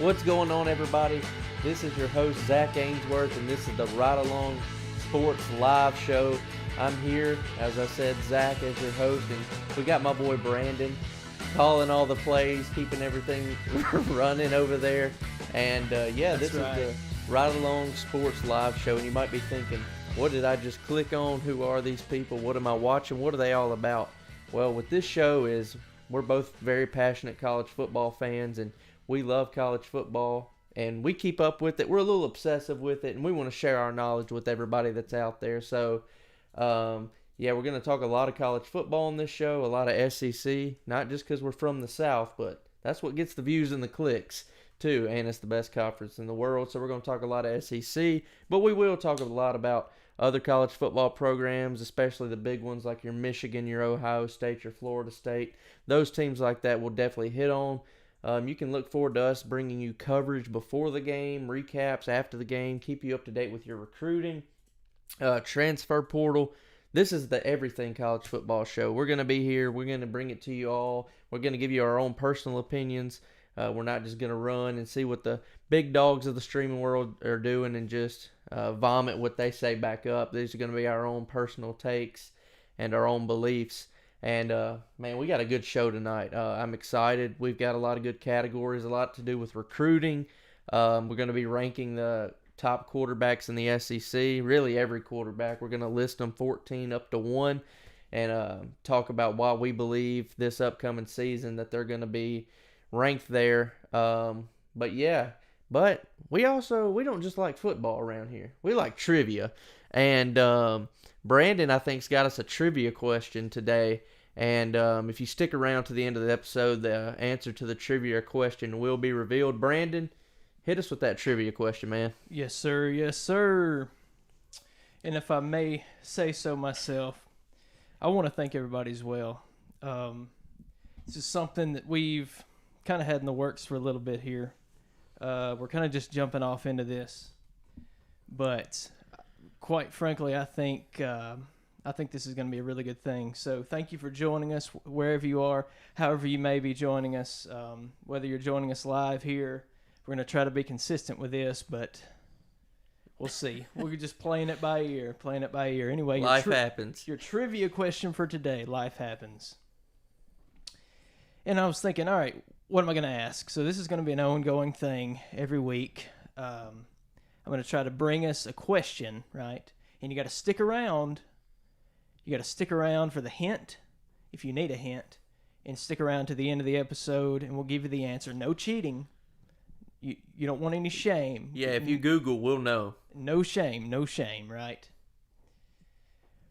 What's going on, everybody? This is your host, Zack Ainsworth, and this is the RideAlong Sports live show. I'm here, as I said, Zack as your host, and we got my boy Brandon calling all the plays, keeping everything running over there. And this is the RideAlong Sports live show, and you might be thinking, what did I just click on? Who are these people? What am I watching? What are they all about? Well, what this show is, we're both very passionate college football fans, and we love college football, and we keep up with it. We're a little obsessive with it, and we want to share our knowledge with everybody that's out there. So, we're going to talk a lot of college football on this show, a lot of SEC, not just because we're from the South, but that's what gets the views and the clicks, too, and it's the best conference in the world. So we're going to talk a lot of SEC, but we will talk a lot about other college football programs, especially the big ones like your Michigan, your Ohio State, your Florida State. Those teams like that we'll definitely hit on. You can look forward to us bringing you coverage before the game, recaps after the game, keep you up to date with your recruiting, transfer portal. This is the Everything College Football Show. We're going to be here. We're going to bring it to you all. We're going to give you our own personal opinions. We're not just going to run and see what the big dogs of the streaming world are doing and just vomit what they say back up. These are going to be our own personal takes and our own beliefs. And, man, we got a good show tonight. I'm excited. We've got a lot of good categories, a lot to do with recruiting. We're going to be ranking the top quarterbacks in the SEC, really every quarterback. We're going to list them 14 up to 1 and talk about why we believe this upcoming season that they're going to be ranked there. But we don't just like football around here. We like trivia. And Brandon, I think, has got us a trivia question today. And if you stick around to the end of the episode, the answer to the trivia question will be revealed. Brandon, hit us with that trivia question, man. Yes, sir. Yes, sir. And if I may say so myself, I want to thank everybody as well. This is something that we've kind of had in the works for a little bit here. We're kind of just jumping off into this. But quite frankly, I think this is going to be a really good thing. So thank you for joining us wherever you are, however you may be joining us, whether you're joining us live here. We're going to try to be consistent with this, but we'll see. We're just playing it by ear. Anyway, life happens. Your trivia question for today, life happens. And I was thinking, all right, what am I going to ask? So this is going to be an ongoing thing every week. I'm going to try to bring us a question, right? And you got to stick around. You got to stick around for the hint, if you need a hint, and stick around to the end of the episode, and we'll give you the answer. No cheating. You don't want any shame. Yeah, if you Google, we'll know. No shame, right?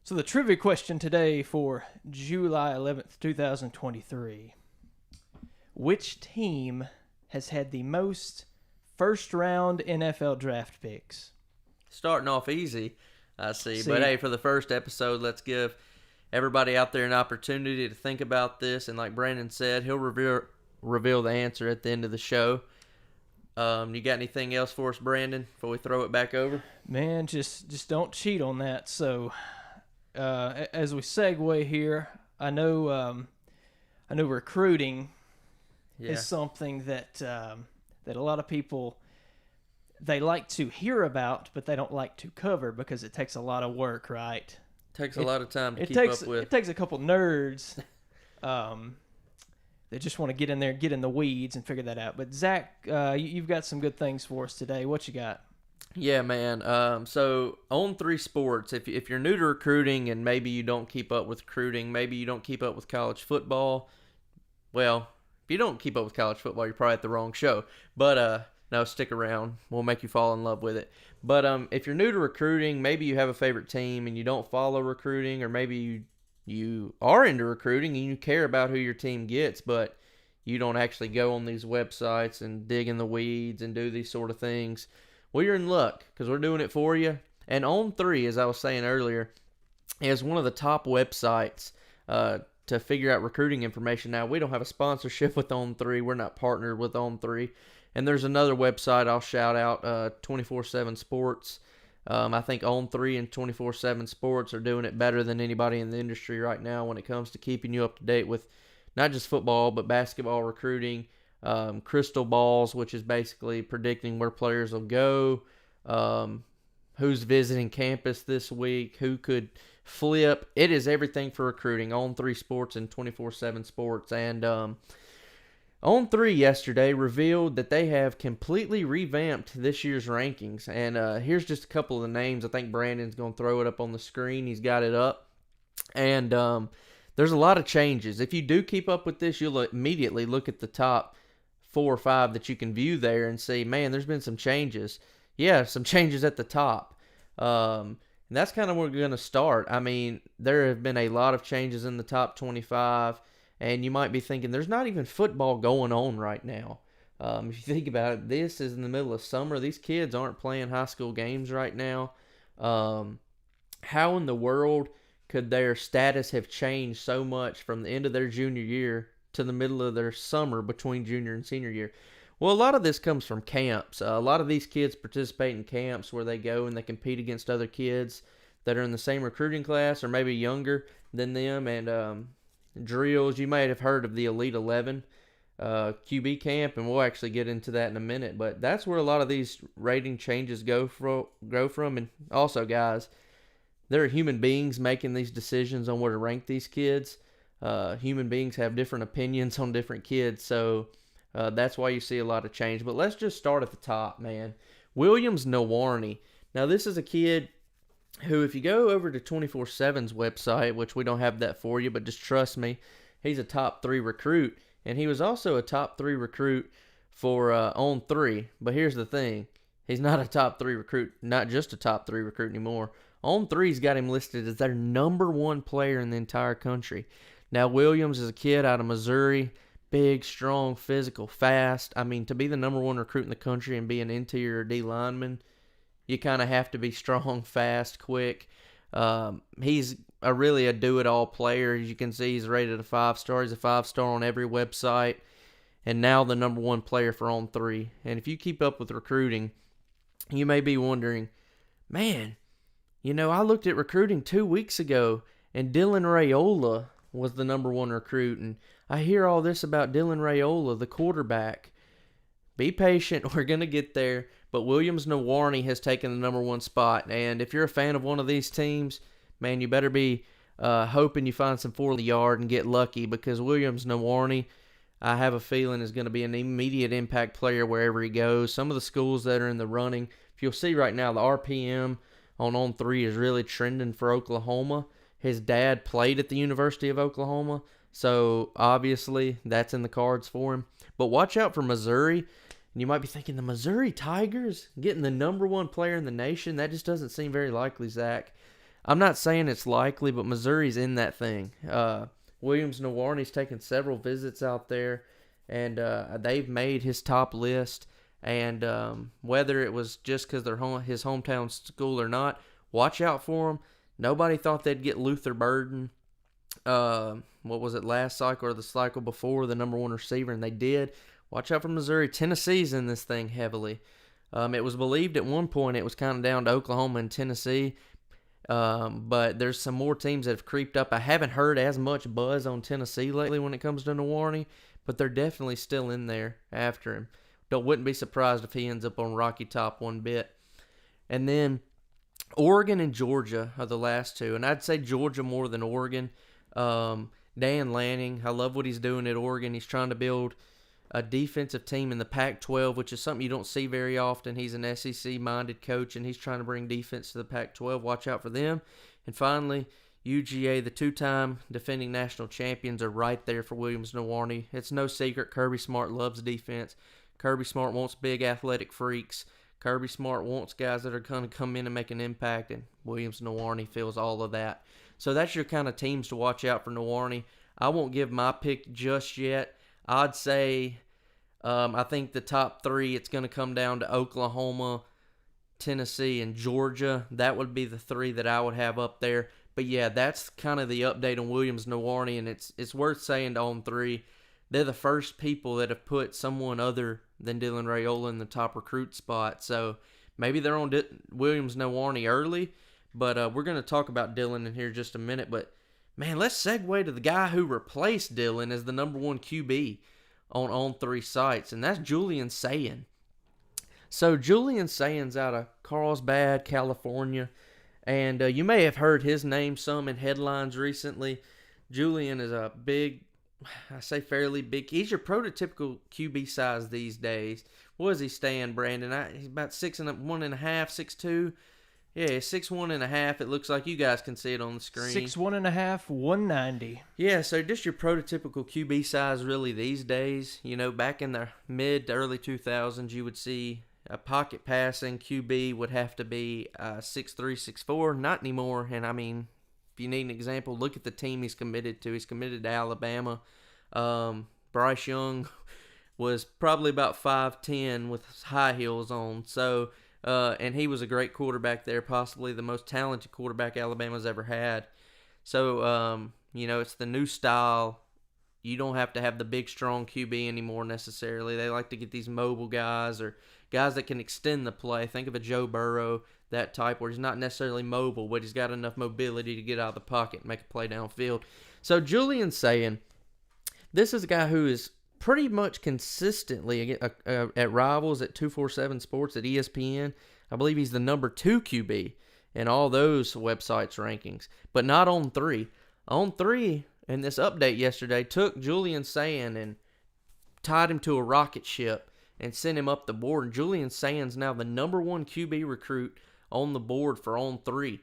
So the trivia question today for July 11th, 2023. Which team has had the most first-round NFL draft picks? Starting off easy, I see. But, hey, for the first episode, let's give everybody out there an opportunity to think about this. And like Brandon said, he'll reveal the answer at the end of the show. You got anything else for us, Brandon, before we throw it back over? Man, just don't cheat on that. So, as we segue here, I know recruiting is something that a lot of people, they like to hear about, but they don't like to cover because it takes a lot of work, right? Takes a lot of time to keep up with. It takes a couple nerds that just want to get in there, get in the weeds, and figure that out. But Zach, you've got some good things for us today. What you got? Yeah, man. So on 3 Sports, if you're new to recruiting and maybe you don't keep up with recruiting, maybe you don't keep up with college football, well, if you don't keep up with college football, you're probably at the wrong show. But no, stick around. We'll make you fall in love with it. But if you're new to recruiting, maybe you have a favorite team and you don't follow recruiting, or maybe you are into recruiting and you care about who your team gets, but you don't actually go on these websites and dig in the weeds and do these sort of things. Well, you're in luck because we're doing it for you. And On3, as I was saying earlier, is one of the top websites to figure out recruiting information. Now, we don't have a sponsorship with On3. We're not partnered with On3. And there's another website I'll shout out, 24/7 Sports. I think On3 and 24/7 Sports are doing it better than anybody in the industry right now when it comes to keeping you up to date with not just football, but basketball recruiting. crystal balls, which is basically predicting where players will go, who's visiting campus this week, who could flip. It is everything for recruiting on 3 Sports and 24/7 Sports. And On 3 yesterday revealed that they have completely revamped this year's rankings. And here's just a couple of the names. I think Brandon's going to throw it up on the screen. He's got it up. And there's a lot of changes. If you do keep up with this, you'll immediately look at the top 4 or 5 that you can view there and see, man, there's been some changes. Yeah, some changes at the top. And that's kind of where we're going to start. I mean, there have been a lot of changes in the top 25. And you might be thinking, there's not even football going on right now. If you think about it, this is in the middle of summer. These kids aren't playing high school games right now. How in the world could their status have changed so much from the end of their junior year to the middle of their summer between junior and senior year? Well, a lot of this comes from camps. A lot of these kids participate in camps where they go and they compete against other kids that are in the same recruiting class or maybe younger than them. And drills. You might have heard of the Elite 11 QB camp, and we'll actually get into that in a minute. But that's where a lot of these rating changes go from. And also, guys, there are human beings making these decisions on where to rank these kids. Human beings have different opinions on different kids, so that's why you see a lot of change. But let's just start at the top, man. Williams Nwarney. Now, this is a kid who, if you go over to 24/7's website, which we don't have that for you, but just trust me, he's a top 3 recruit, and he was also a top 3 recruit for On 3. But here's the thing, he's not a top 3 recruit, not just a top 3 recruit anymore. On 3's got him listed as their number 1 player in the entire country. Now, Williams is a kid out of Missouri, big, strong, physical, fast. I mean, to be the number 1 recruit in the country and be an interior D lineman, you kind of have to be strong, fast, quick. He's really a do-it-all player. As you can see, he's rated a 5-star. He's a 5-star on every website. And now the number 1 player for On 3. And if you keep up with recruiting, you may be wondering, man, I looked at recruiting 2 weeks ago, and Dylan Raiola was the number 1 recruit. And I hear all this about Dylan Raiola, the quarterback. Be patient. We're going to get there. But Williams Nwarney has taken the number 1 spot. And if you're a fan of one of these teams, man, you better be hoping you find some 4 in the yard and get lucky, because Williams Nwarney, I have a feeling, is going to be an immediate impact player wherever he goes. Some of the schools that are in the running, if you'll see right now, the RPM on 3 is really trending for Oklahoma. His dad played at the University of Oklahoma, so obviously that's in the cards for him. But watch out for Missouri. And you might be thinking, the Missouri Tigers getting the number 1 player in the nation? That just doesn't seem very likely, Zach. I'm not saying it's likely, but Missouri's in that thing. Williams Nwarney's taken several visits out there, and they've made his top list. And whether it was just because they're his hometown school or not, watch out for him. Nobody thought they'd get Luther Burden. What was it, last cycle or the cycle before, the number 1 receiver, and they did. Watch out for Missouri. Tennessee's in this thing heavily. It was believed at one point it was kind of down to Oklahoma and Tennessee, but there's some more teams that have creeped up. I haven't heard as much buzz on Tennessee lately when it comes to Nwarney, but they're definitely still in there after him. Wouldn't be surprised if he ends up on Rocky Top one bit. And then Oregon and Georgia are the last 2, and I'd say Georgia more than Oregon. Dan Lanning, I love what he's doing at Oregon. He's trying to build a defensive team in the Pac-12, which is something you don't see very often. He's an SEC-minded coach, and he's trying to bring defense to the Pac-12. Watch out for them. And finally, UGA, the 2-time defending national champions, are right there for Williams Nwarney. It's no secret Kirby Smart loves defense. Kirby Smart wants big athletic freaks. Kirby Smart wants guys that are going to come in and make an impact, and Williams Nwarney feels all of that. So that's your kind of teams to watch out for Nwarney. I won't give my pick just yet. I'd say I think the top 3, it's going to come down to Oklahoma, Tennessee, and Georgia. That would be the 3 that I would have up there. But yeah, that's kind of the update on Williams Nwarney, and it's worth saying to On 3, they're the first people that have put someone other than Dylan Raiola in the top recruit spot. So maybe they're on Williams Nwarney early, but we're going to talk about Dylan in here just a minute. But man, let's segue to the guy who replaced Dylan as the number 1 QB. on 3 sites, and that's Julian Sayin. So Julian Sayin's out of Carlsbad, California, and you may have heard his name some in headlines recently. Julian is a big, I say fairly big. He's your prototypical QB size these days. What does he stand, Brandon? He's about 6'1.5", 6'2". Yeah, 6'1.5". It looks like you guys can see it on the screen. 6'1.5", 190. Yeah, so just your prototypical QB size really these days. You know, back in the mid to early 2000s, you would see a pocket passing QB would have to be 6'3", 6'4". Not anymore. And I mean, if you need an example, look at the team he's committed to. He's committed to Alabama. Bryce Young was probably about 5'10" with high heels on. So, and he was a great quarterback there, possibly the most talented quarterback Alabama's ever had. So, you know, it's the new style. You don't have to have the big, strong QB anymore necessarily. They like to get these mobile guys or guys that can extend the play. Think of a Joe Burrow, that type, where he's not necessarily mobile, but he's got enough mobility to get out of the pocket and make a play downfield. So Julian's saying this is a guy who is pretty much consistently at Rivals, at 247 Sports, at ESPN. I believe he's the number 2 QB in all those websites' rankings, but not on 3. On 3, in this update yesterday, took Julian Sayin and tied him to a rocket ship and sent him up the board. And Julian Sayin's now the number 1 QB recruit on the board for on 3.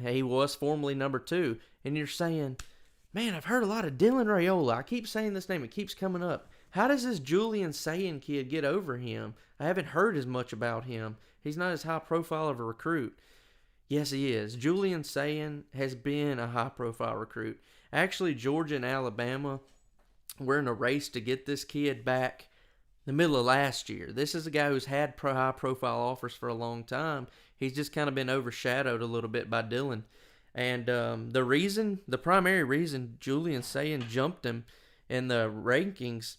He was formerly number 2. And you're saying, man, I've heard a lot of Dylan Raiola. I keep saying this name. It keeps coming up. How does this Julian Sayin kid get over him? I haven't heard as much about him. He's not as high profile of a recruit. Yes, he is. Julian Sayin has been a high-profile recruit. Actually, Georgia and Alabama were in a race to get this kid back the middle of last year. This is a guy who's had high-profile offers for a long time. He's just kind of been overshadowed a little bit by Dylan. And the primary reason Julian Sayin jumped him in the rankings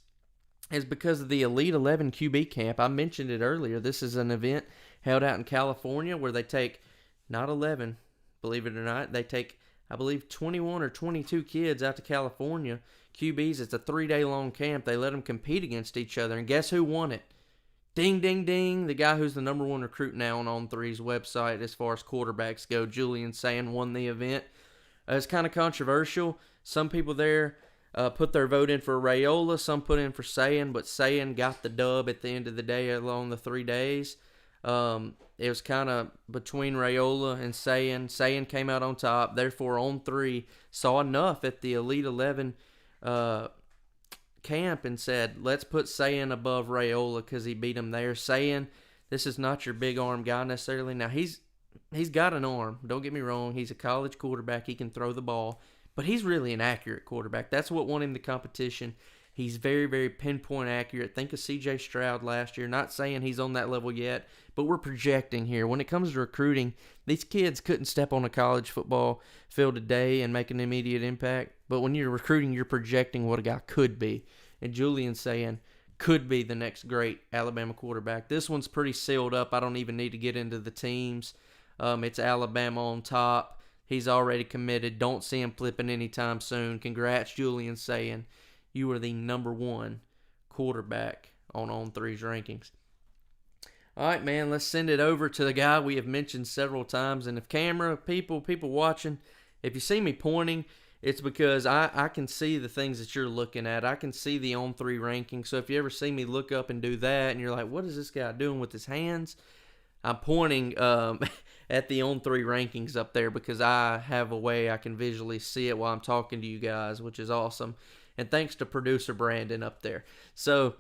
is because of the Elite 11 QB camp. I mentioned it earlier. This is an event held out in California where they take not 11, believe it or not. They take, I believe, 21 or 22 kids out to California. QBs, it's a 3-day long camp. They let them compete against each other. And guess who won it? Ding, ding, ding. The guy who's the number 1 recruit now on On3's website as far as quarterbacks go, Julian Sayin, won the event. It's kind of controversial. Some people there put their vote in for Raiola. Some put in for Sayin, but Sayin got the dub at the end of the day along the 3 days. It was kind of between Raiola and Sayin. Sayin came out on top. Therefore, on 3, saw enough at the Elite 11 camp and said, let's put Sayin above Raiola because he beat him there. Sayin, this is not your big arm guy necessarily. Now, he's got an arm. Don't get me wrong. He's a college quarterback. He can throw the ball. But he's really an accurate quarterback. That's what won him the competition. He's very, very pinpoint accurate. Think of C.J. Stroud last year. Not saying he's on that level yet, but we're projecting here. When it comes to recruiting, these kids couldn't step on a college football field today and make an immediate impact. But when you're recruiting, you're projecting what a guy could be. And Julian's saying could be the next great Alabama quarterback. This one's pretty sealed up. I don't even need to get into the teams. It's Alabama on top. He's already committed. Don't see him flipping anytime soon. Congrats, Julian Sayin. You are the number 1 quarterback on On3's rankings. All right, man, let's send it over to the guy we have mentioned several times. And if camera, people watching, if you see me pointing, it's because I can see the things that you're looking at. I can see the On3 rankings. So if you ever see me look up and do that and you're like, what is this guy doing with his hands? I'm pointing at the On3 rankings up there because I have a way I can visually see it while I'm talking to you guys, which is awesome. And thanks to producer Brandon up there. So,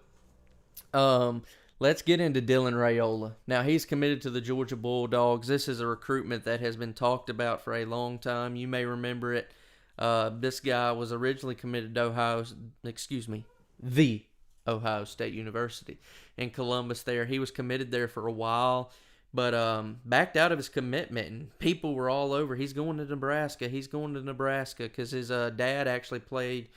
let's get into Dylan Raiola. Now, he's committed to the Georgia Bulldogs. This is a recruitment that has been talked about for a long time. You may remember it. This guy was originally committed to the Ohio State University in Columbus there. He was committed there for a while, but backed out of his commitment, and people were all over. He's going to Nebraska. He's going to Nebraska because his dad actually played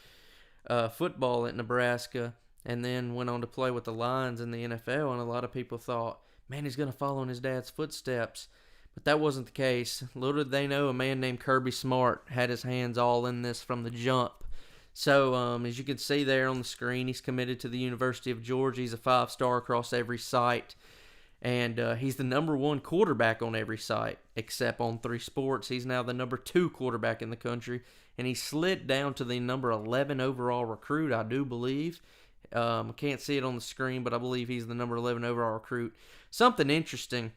football at Nebraska and then went on to play with the Lions in the NFL, and a lot of people thought, man, he's going to follow in his dad's footsteps. But that wasn't the case. Little did they know, a man named Kirby Smart had his hands all in this from the jump. So, as you can see there on the screen, he's committed to the University of Georgia. He's a 5-star across every site. And he's the number 1 quarterback on every site, except on 3 Sports. He's now the number 2 quarterback in the country. And he slid down to the number 11 overall recruit, I do believe. I can't see it on the screen, but I believe he's the number 11 overall recruit. Something interesting,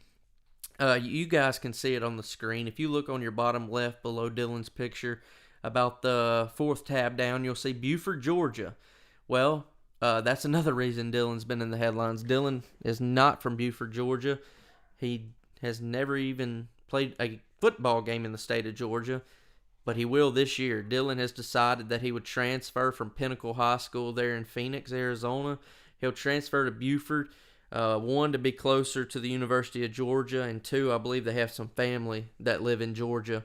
you guys can see it on the screen. If you look on your bottom left below Dylan's picture, about the 4th tab down, you'll see Buford, Georgia. Well, that's another reason Dylan's been in the headlines. Dylan is not from Buford, Georgia. He has never even played a football game in the state of Georgia, but he will this year. Dylan has decided that he would transfer from Pinnacle High School there in Phoenix, Arizona. He'll transfer to Buford, 1, to be closer to the University of Georgia, and 2, I believe they have some family that live in Georgia.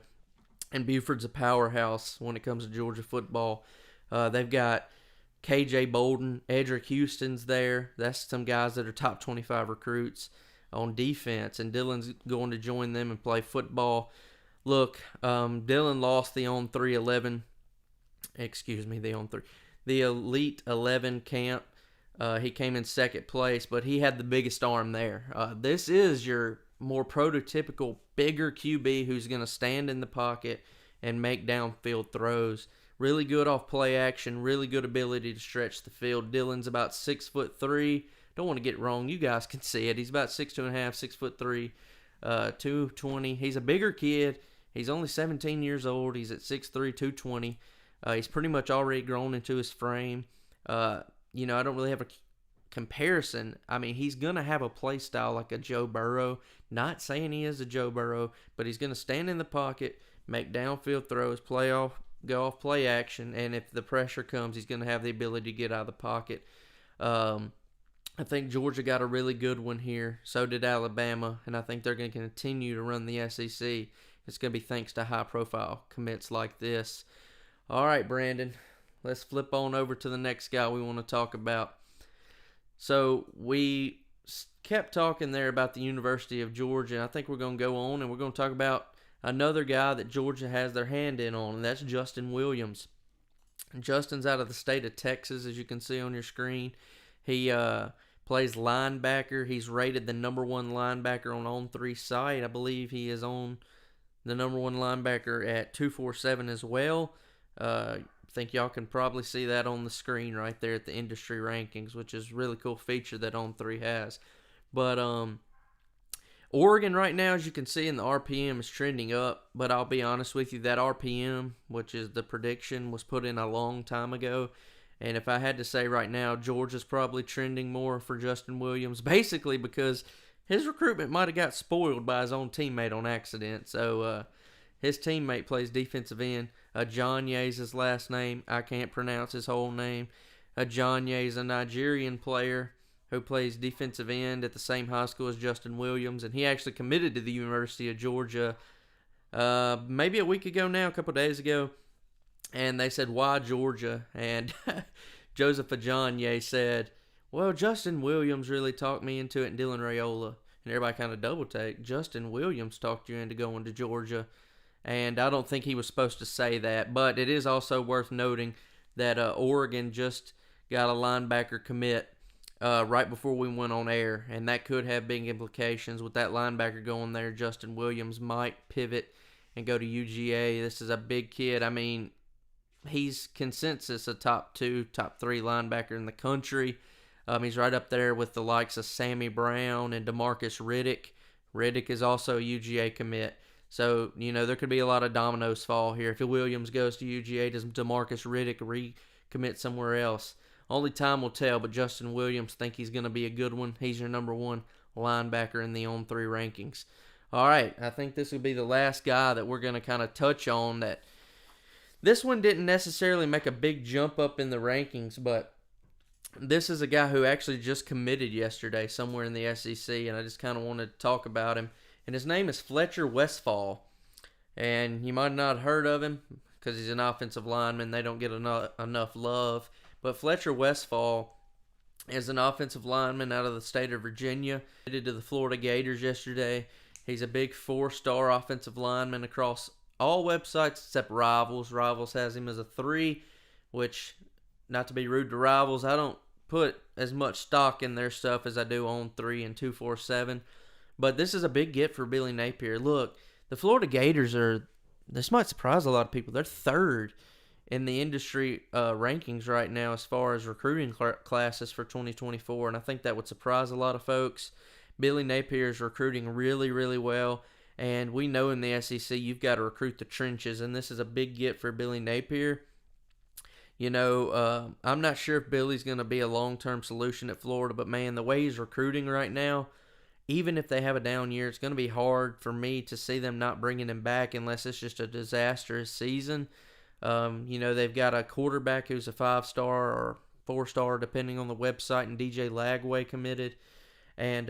And Buford's a powerhouse when it comes to Georgia football. They've got KJ Bolden, Edric Houston's there. That's some guys that are top 25 recruits on defense, and Dylan's going to join them and play football. Look, Dylan lost the Elite 11 camp. He came in 2nd place, but he had the biggest arm there. This is your more prototypical, bigger QB who's going to stand in the pocket and make downfield throws. Really good off play action, really good ability to stretch the field. Dylan's about 6'3". Don't want to get it wrong. You guys can see it. He's about 6'2.5", 6'3", 220. He's a bigger kid. He's only 17 years old. He's at 6'3", 220. He's pretty much already grown into his frame. I don't really have a comparison. I mean, he's going to have a play style like a Joe Burrow. Not saying he is a Joe Burrow, but he's going to stand in the pocket, make downfield throws, go off play action, and if the pressure comes, he's going to have the ability to get out of the pocket. I think Georgia got a really good one here. So did Alabama, and I think they're going to continue to run the SEC. It's going to be thanks to high-profile commits like this. All right, Brandon, let's flip on over to the next guy we want to talk about. So we kept talking there about the University of Georgia, and I think we're going to go on and we're going to talk about another guy that Georgia has their hand in on, and that's Justin Williams. Justin's out of the state of Texas, as you can see on your screen. He plays linebacker. He's rated the number 1 linebacker on 3 site. I believe he is on the number 1 linebacker at 247 as well. I think y'all can probably see that on the screen right there at the industry rankings, which is a really cool feature that On3 has. But Oregon right now, as you can see in the RPM, is trending up. But I'll be honest with you, that RPM, which is the prediction, was put in a long time ago. And if I had to say right now, Georgia's probably trending more for Justin Williams, basically because his recruitment might have got spoiled by his own teammate on accident. So his teammate plays defensive end. Ajayi is his last name. I can't pronounce his whole name. Ajayi is a Nigerian player who plays defensive end at the same high school as Justin Williams, and he actually committed to the University of Georgia maybe a week ago now, a couple days ago, and they said, why Georgia? And Joseph Ajayi said, well, Justin Williams really talked me into it, and Dylan Raiola. And everybody kind of double-take. Justin Williams talked you into going to Georgia, and I don't think he was supposed to say that, but it is also worth noting that Oregon just got a linebacker commit right before we went on air, and that could have big implications. With that linebacker going there, Justin Williams might pivot and go to UGA. This is a big kid. I mean, he's consensus a top 2, top 3 linebacker in the country. He's right up there with the likes of Sammy Brown and DeMarcus Riddick. Riddick is also a UGA commit. So, there could be a lot of dominoes fall here. If Williams goes to UGA, does DeMarcus Riddick recommit somewhere else? Only time will tell, but Justin Williams, think he's going to be a good one. He's your number 1 linebacker in the On3 rankings. All right, I think this will be the last guy that we're going to kind of touch on. That this one didn't necessarily make a big jump up in the rankings, but this is a guy who actually just committed yesterday somewhere in the SEC, and I just kind of wanted to talk about him. And his name is Fletcher Westphal. And you might not have heard of him because he's an offensive lineman. They don't get enough love. But Fletcher Westphal is an offensive lineman out of the state of Virginia. He did to the Florida Gators yesterday. He's a big 4-star offensive lineman across all websites except Rivals. Rivals has him as a 3. which, not to be rude to rivals, I don't put as much stock in their stuff as I do on 3 and 247. But this is a big get for Billy Napier. Look, the Florida Gators this might surprise a lot of people. They're third in the industry rankings right now as far as recruiting classes for 2024, and I think that would surprise a lot of folks. Billy Napier is recruiting really, really well, and we know in the SEC you've got to recruit the trenches, and this is a big get for Billy Napier. I'm not sure if Billy's going to be a long-term solution at Florida, but man, the way he's recruiting right now, even if they have a down year, it's going to be hard for me to see them not bringing him back unless it's just a disastrous season. They've got a quarterback who's a 5-star or 4-star, depending on the website, and DJ Lagway committed. And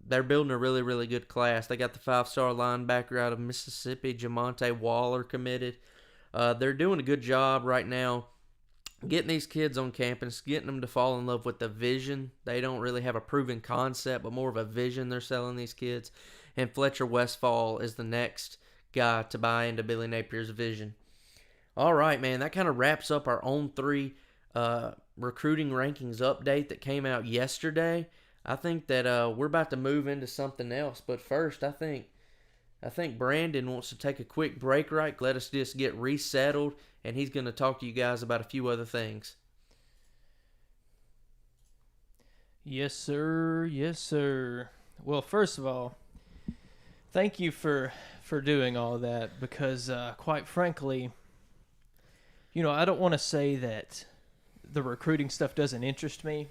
they're building a really, really good class. They got the 5-star linebacker out of Mississippi, Jamonte Waller, committed. They're doing a good job right now getting these kids on campus, getting them to fall in love with the vision. They don't really have a proven concept, but more of a vision they're selling these kids. And Fletcher Westphal is the next guy to buy into Billy Napier's vision. All right, man, that kind of wraps up our own 3 recruiting rankings update that came out yesterday. I think that we're about to move into something else, but first, I think Brandon wants to take a quick break, right? Let us just get resettled, and he's going to talk to you guys about a few other things. Yes, sir. Yes, sir. Well, first of all, thank you for doing all that because, quite frankly, I don't want to say that the recruiting stuff doesn't interest me.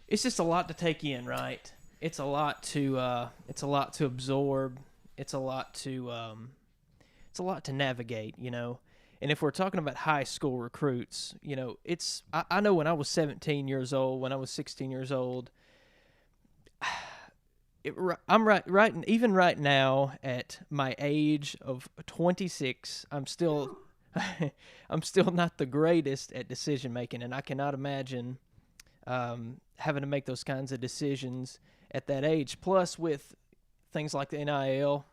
It's just a lot to take in, right? It's a lot to absorb. It's a lot to navigate, And if we're talking about high school recruits, I know when I was 17 years old, when I was 16 years old, I'm even right now at my age of 26, I'm still not the greatest at decision making, and I cannot imagine having to make those kinds of decisions at that age. Plus, with things like the NIL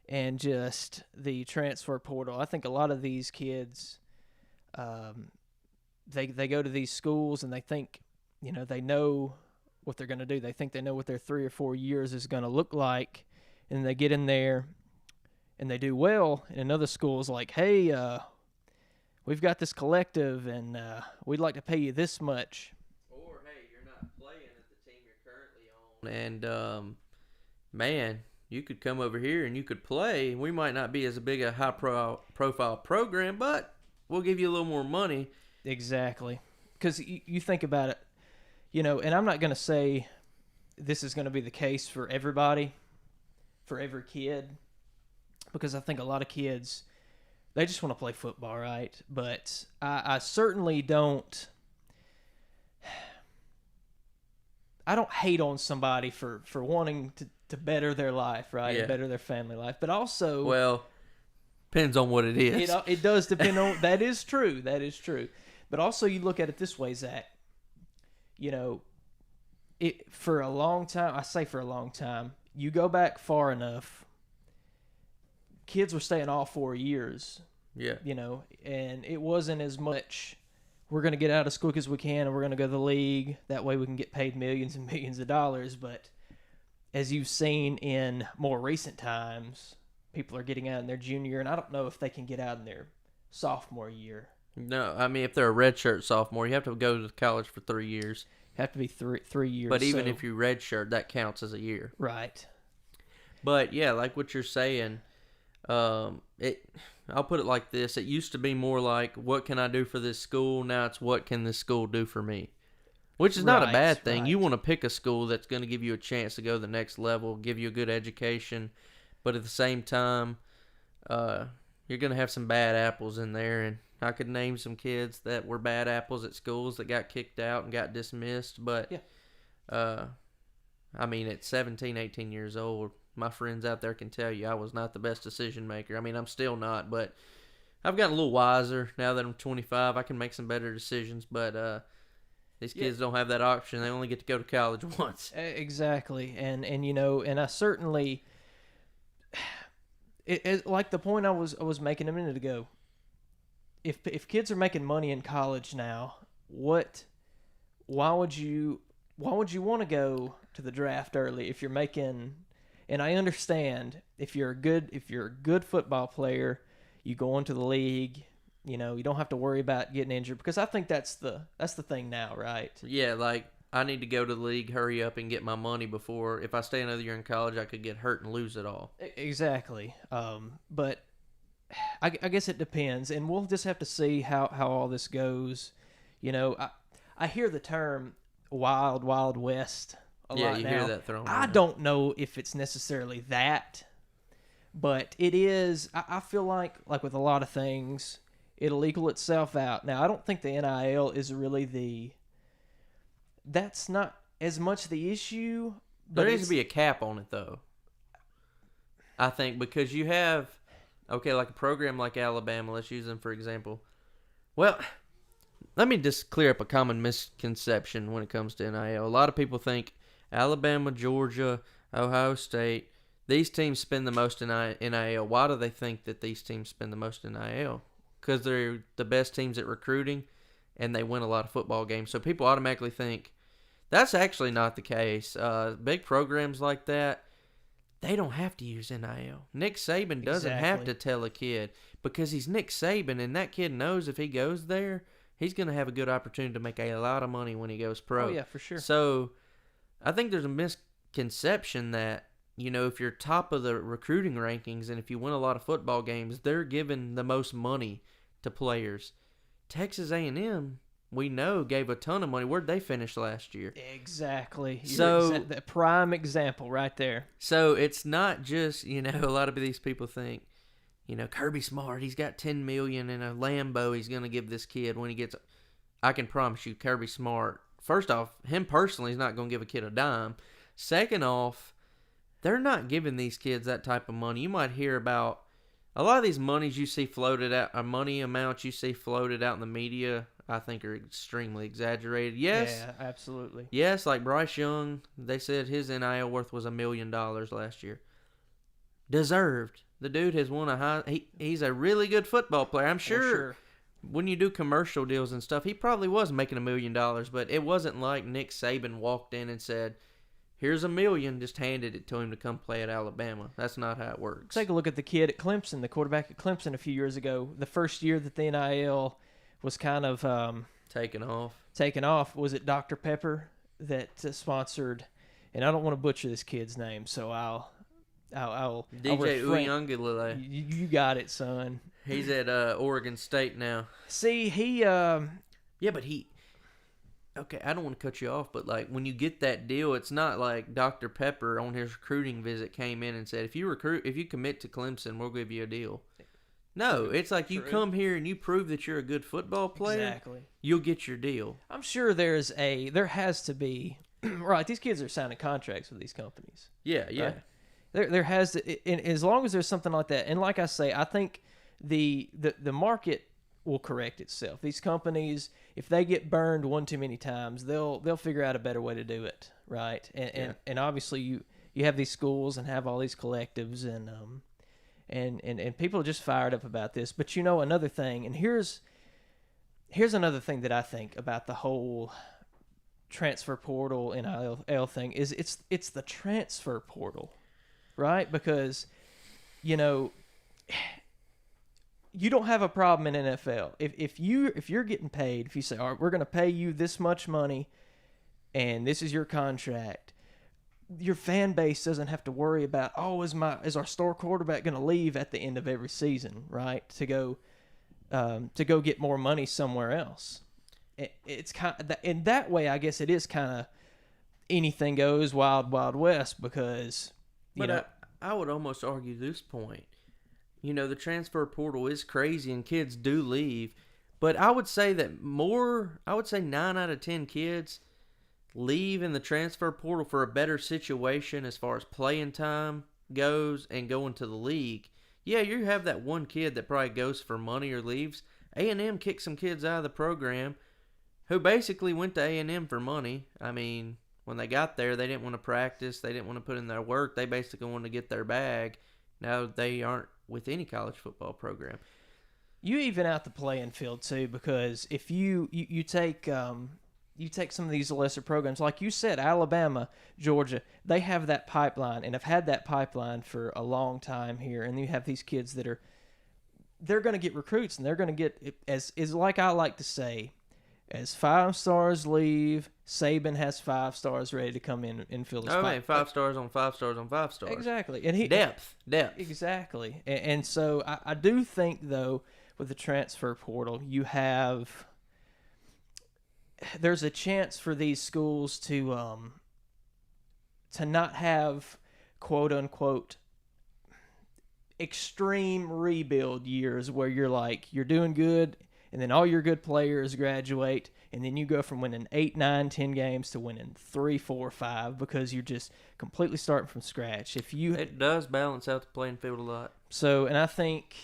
and just the transfer portal, I think a lot of these kids, they go to these schools and they think, they know what they're going to do. They think they know what their 3 or 4 years is going to look like, and they get in there and they do well. And another school is like, hey, we've got this collective, and we'd like to pay you this much. Or, hey, you're not playing at the team you're currently on. And, man, you could come over here and you could play. We might not be as big a high-profile program, but we'll give you a little more money. Exactly. Because you think about it, and I'm not going to say this is going to be the case for everybody, for every kid, because I think a lot of kids, they just want to play football, right? But I certainly don't. I don't hate on somebody for wanting to better their life, right? Yeah. And better their family life. But also, well, depends on what it is. It does depend on. That is true. That is true. But also, you look at it this way, Zach. For a long time, I say for a long time, you go back far enough, kids were staying all 4 years. Yeah. And it wasn't as much, we're going to get out of school as we can and we're going to go to the league. That way we can get paid millions and millions of dollars. But as you've seen in more recent times, people are getting out in their junior year, and I don't know if they can get out in their sophomore year. No, I mean, if they're a redshirt sophomore, you have to go to college for 3 years. Have to be three years. But even if you redshirt, that counts as a year. Right. But, yeah, like what you're saying, I'll put it like this. It used to be more like, what can I do for this school? Now it's, what can this school do for me? Which is not a bad thing. Right. You want to pick a school that's going to give you a chance to go to the next level, give you a good education. But at the same time, you're going to have some bad apples in there. And I could name some kids that were bad apples at schools that got kicked out and got dismissed. But, yeah. I mean, at 17, 18 years old, my friends out there can tell you I was not the best decision maker. I mean, I'm still not, but I've gotten a little wiser now that I'm 25. I can make some better decisions, but these kids don't have that option. They only get to go to college once. Exactly, and and I certainly, like the point I was making a minute ago. if kids are making money in college now, why would you want to go to the draft early if you're making? And I understand if you're a good football player, you go into the league. You know, you don't have to worry about getting injured, because I think that's the thing now, right? Yeah, like I need to go to the league, hurry up and get my money before, if I stay another year in college, I could get hurt and lose it all. Exactly. But I guess it depends, and we'll just have to see how all this goes. You know, I hear the term Wild Wild West a lot now. Hear that thrown I around. don't know if it's necessarily that, but it is. I feel like with a lot of things, it'll equal itself out. Now, I don't think the NIL is really that's not as much the issue. But There needs to be a cap on it, though. I think because you have, like a program like Alabama, let's use them for example. Well, let me just clear up a common misconception when it comes to NIL. A lot of people think Alabama, Georgia, Ohio State, these teams spend the most in NIL. Why do they think that these teams spend the most in NIL? Because they're the best teams at recruiting, and they win a lot of football games. So people automatically think that's actually not the case. Big programs like that, they don't have to use NIL. Nick Saban doesn't have to tell a kid, because he's Nick Saban, and that kid knows if he goes there, he's going to have a good opportunity to make a lot of money when he goes pro. Oh, yeah, for sure. So I think there's a misconception that, you know, if you're top of the recruiting rankings and if you win a lot of football games, they're giving the most money to players. Texas A&M, we know, gave a ton of money. Where'd they finish last year? Exactly. So the prime example right there. So it's not just, you know, a lot of these people think, you know, Kirby Smart, he's got $10 million in a Lambo he's going to give this kid when he gets. I can promise you, Kirby Smart, first off, him personally is not going to give a kid a dime. Second off, they're not giving these kids that type of money. You might hear about a lot of these monies you see floated out, money amounts you see floated out in the media, I think are extremely exaggerated. Yes. Yeah, absolutely. Yes, like Bryce Young, they said his NIL worth was $1 million last year. Deserved. The dude has won he's a really good football player. I'm sure when you do commercial deals and stuff, he probably was making $1 million, but it wasn't like Nick Saban walked in and said, here's $1 million, just handed it to him to come play at Alabama. That's not how it works. Take a look at the kid at Clemson, the quarterback at Clemson a few years ago. The first year that the NIL was kind of taken off. Was it Dr. Pepper that sponsored? And I don't want to butcher this kid's name, so I'll DJ Uyunglele. You got it, son. He's at Oregon State now. See, he yeah, but okay, I don't want to cut you off, but like when you get that deal, it's not like Dr. Pepper on his recruiting visit came in and said, if you commit to Clemson, we'll give you a deal. No, it's like you come here and you prove that you're a good football player. Exactly. You'll get your deal. I'm sure there has to be right. These kids are signing contracts with these companies. Yeah. Right? There has to, and as long as there's something like that, and like I say, I think the market will correct itself. These companies, if they get burned one too many times, they'll figure out a better way to do it, right? And obviously you have these schools and have all these collectives and people are just fired up about this. But you know another thing, and here's another thing that I think about the whole transfer portal NIL thing is it's the transfer portal. Right? Because, you know, you don't have a problem in NFL. If you're getting paid, if you say, all right, we're going to pay you this much money and this is your contract, your fan base doesn't have to worry about, is our star quarterback going to leave at the end of every season, right? To go get more money somewhere else. It's kind of, in that way, I guess it is kind of anything goes, wild, wild west, because I would almost argue this point. You know, the transfer portal is crazy and kids do leave. But I would say 9 out of 10 kids leave in the transfer portal for a better situation as far as playing time goes and going to the league. Yeah, you have that one kid that probably goes for money or leaves. A&M kicked some kids out of the program who basically went to A&M for money. I mean, when they got there, they didn't want to practice. They didn't want to put in their work. They basically wanted to get their bag. Now they aren't with any college football program. You even out the playing field too, because if you take some of these lesser programs, like you said, Alabama, Georgia, they have that pipeline and have had that pipeline for a long time here, and you have these kids that they're going to get recruits, and they're going to get, as is like I like to say, as 5 stars leave, Saban has 5 stars ready to come in and fill the spot. Oh man, 5 stars on 5 stars on 5 stars. Exactly, and depth. Exactly, and so I do think though, with the transfer portal, there's a chance for these schools to not have quote unquote extreme rebuild years where you're doing good and then all your good players graduate and then you go from winning 8, 9, 10 games to winning 3, 4, 5 because you're just completely starting from scratch. It does balance out the playing field a lot. So, and I think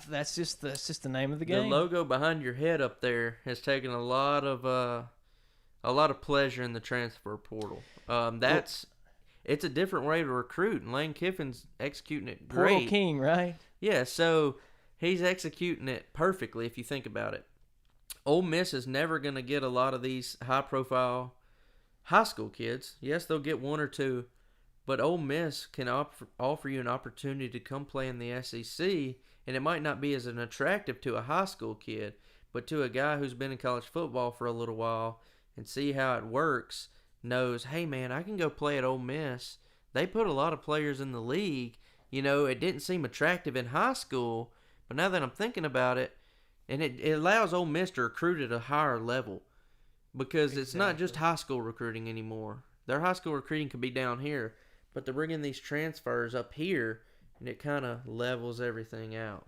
that's just the name of the game. The logo behind your head up there has taken a lot of pleasure in the transfer portal. It's a different way to recruit, and Lane Kiffin's executing it great. Portal King, right? Yeah, so he's executing it perfectly if you think about it. Ole Miss is never going to get a lot of these high-profile high school kids. Yes, they'll get 1 or 2, but Ole Miss can offer you an opportunity to come play in the SEC, and it might not be as an attractive to a high school kid, but to a guy who's been in college football for a little while and see how it works, knows, hey man, I can go play at Ole Miss. They put a lot of players in the league. It didn't seem attractive in high school, but now that I'm thinking about it, and it allows Ole Miss to recruit at a higher level because It's not just high school recruiting anymore. Their high school recruiting could be down here, but they're bringing these transfers up here, and it kind of levels everything out.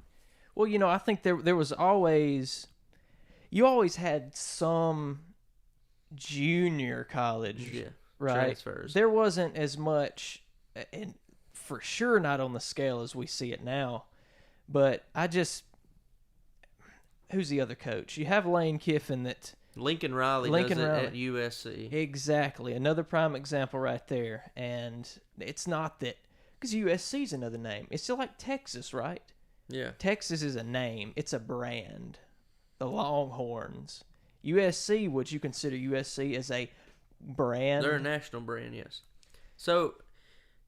Well, I think there was always, you always had some junior college, right? Transfers. There wasn't as much, and for sure not on the scale as we see it now. But who's the other coach? You have Lane Kiffin Lincoln Riley does it at USC. Exactly. Another prime example right there. And it's not that, because USC's another name. It's still like Texas, right? Yeah. Texas is a name. It's a brand. The Longhorns. USC, would you consider USC as a brand? They're a national brand, yes. So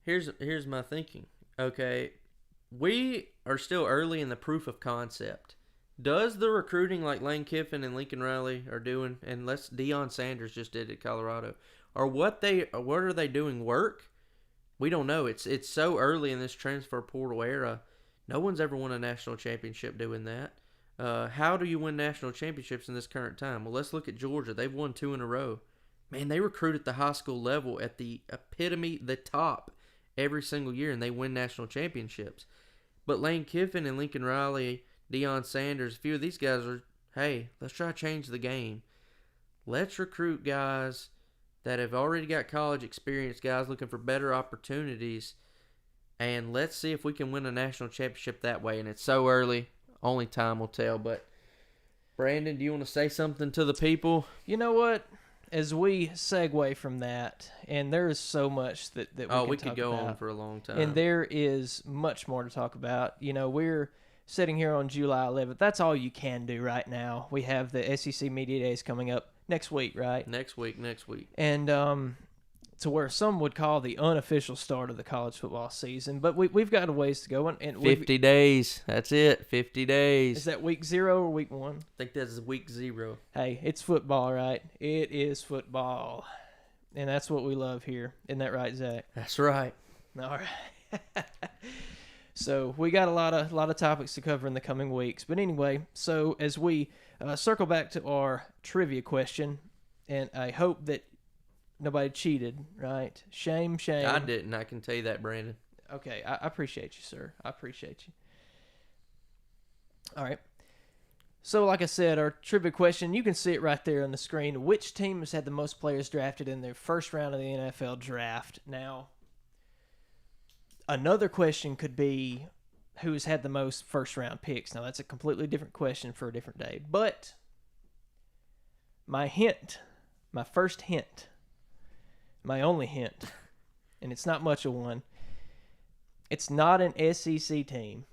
here's my thinking. Okay, we are still early in the proof of concept. Does the recruiting like Lane Kiffin and Lincoln Riley are doing, and Deion Sanders just did at Colorado, or what are they doing work? We don't know. It's so early in this transfer portal era. No one's ever won a national championship doing that. How do you win national championships in this current time? Well, let's look at Georgia. They've won 2 in a row. Man, they recruit at the high school level at the epitome, the top, every single year, and they win national championships. But Lane Kiffin and Lincoln Riley, Deion Sanders, a few of these guys are, hey, let's try to change the game. Let's recruit guys that have already got college experience, guys looking for better opportunities, and let's see if we can win a national championship that way. And it's so early. Only time will tell. But, Brandon, do you want to say something to the people? You know what? As we segue from that, and there is so much that we could go on for a long time. And there is much more to talk about. We're sitting here on July 11th. That's all you can do right now. We have the SEC Media Days coming up next week, right? Next week. And to where some would call the unofficial start of the college football season. But we've got a ways to go. And 50 days. That's it. 50 days. Is that week 0 or week 1? I think that's week 0. Hey, it's football, right? It is football. And that's what we love here. Isn't that right, Zach? That's right. All right. So we got a lot of topics to cover in the coming weeks. But anyway, so as we circle back to our trivia question, and I hope that nobody cheated, right? Shame. I didn't. I can tell you that, Brandon. Okay, I appreciate you, sir. I appreciate you. All right. So, like I said, our trivia question, you can see it right there on the screen. Which team has had the most players drafted in their first round of the NFL draft? Now, another question could be who's had the most first-round picks. Now, that's a completely different question for a different day. But my first hint, my only hint, and it's not much of one, it's not an SEC team.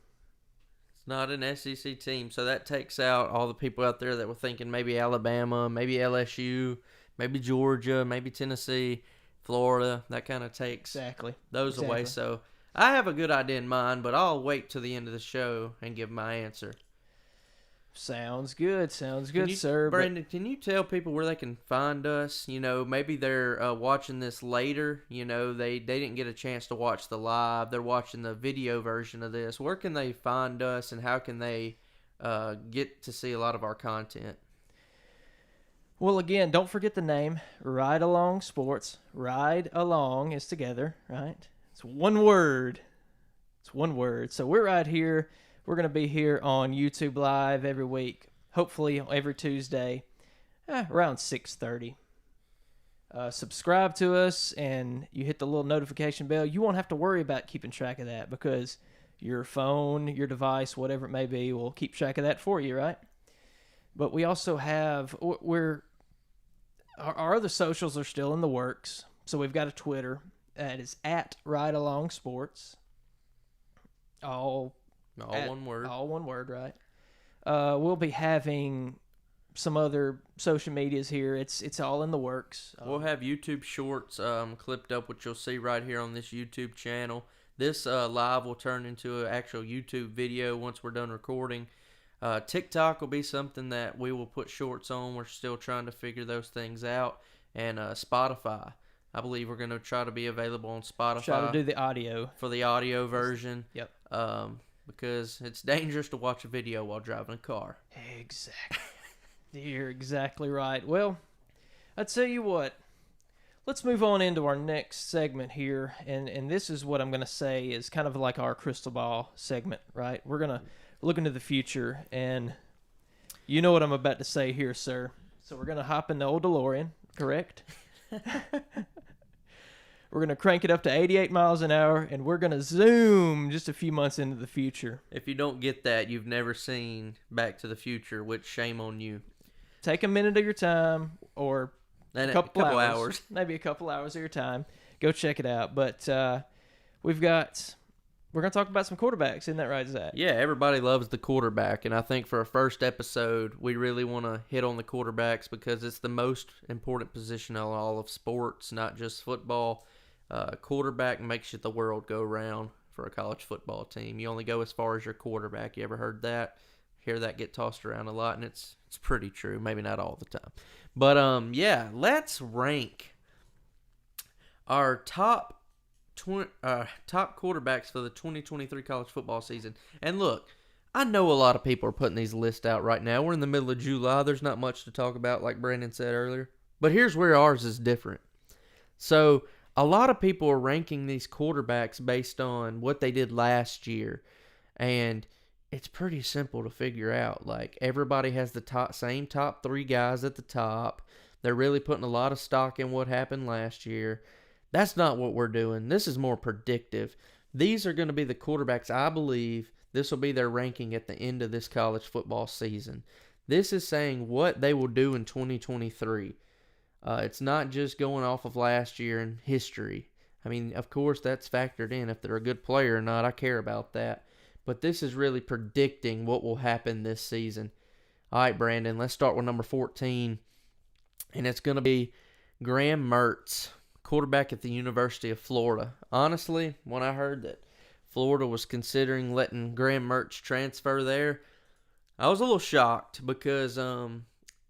It's not an SEC team, so that takes out all the people out there that were thinking maybe Alabama, maybe LSU, maybe Georgia, maybe Tennessee, Florida. That kind of takes those away. So I have a good idea in mind, but I'll wait till the end of the show and give my answer. Sounds good, sir. Brandon, can you tell people where they can find us? Maybe they're watching this later. They didn't get a chance to watch the live. They're watching the video version of this. Where can they find us, and how can they get to see a lot of our content? Well, again, don't forget the name, RideAlong Sports. RideAlong is together, right? It's one word. So we're right here. We're going to be here on YouTube Live every week, hopefully every Tuesday, around 6:30. Subscribe to us, and you hit the little notification bell. You won't have to worry about keeping track of that because your phone, your device, whatever it may be, will keep track of that for you, right? But we also have, our other socials are still in the works. So we've got a Twitter that is at RideAlong Sports. All one word. All one word, right? We'll be having some other social medias here. It's all in the works. We'll have YouTube shorts clipped up, which you'll see right here on this YouTube channel. This live will turn into an actual YouTube video once we're done recording. TikTok will be something that we will put shorts on. We're still trying to figure those things out. And Spotify. I believe we're going to try to be available on Spotify. Try to do the audio. For the audio version. Yep. Because it's dangerous to watch a video while driving a car. Exactly. You're exactly right. Well, I tell you what. Let's move on into our next segment here. And this is what I'm going to say is kind of like our crystal ball segment, right? We're going to look into the future. And you know what I'm about to say here, sir. So we're going to hop in the old DeLorean, correct? We're going to crank it up to 88 miles an hour, and we're going to zoom just a few months into the future. If you don't get that, you've never seen Back to the Future, which shame on you. Take a minute of your time, or a couple hours. Maybe a couple hours of your time. Go check it out. But we're going to talk about some quarterbacks. Isn't that right, Zach? Yeah, everybody loves the quarterback, and I think for a first episode, we really want to hit on the quarterbacks because it's the most important position in all of sports, not just football. Quarterback makes the world go round for a college football team. You only go as far as your quarterback. You ever heard that? Hear that get tossed around a lot, and it's pretty true. Maybe not all the time. But, yeah, let's rank our top quarterbacks for the 2023 college football season. And look, I know a lot of people are putting these lists out right now. We're in the middle of July. There's not much to talk about, like Brandon said earlier. But here's where ours is different. So a lot of people are ranking these quarterbacks based on what they did last year. And it's pretty simple to figure out. Like, everybody has the same top three guys at the top. They're really putting a lot of stock in what happened last year. That's not what we're doing. This is more predictive. These are going to be the quarterbacks, I believe. This will be their ranking at the end of this college football season. This is saying what they will do in 2023. It's not just going off of last year and history. I mean, of course, that's factored in. If they're a good player or not, I care about that. But this is really predicting what will happen this season. All right, Brandon, let's start with number 14. And it's going to be Graham Mertz, quarterback at the University of Florida. Honestly, when I heard that Florida was considering letting Graham Mertz transfer there, I was a little shocked because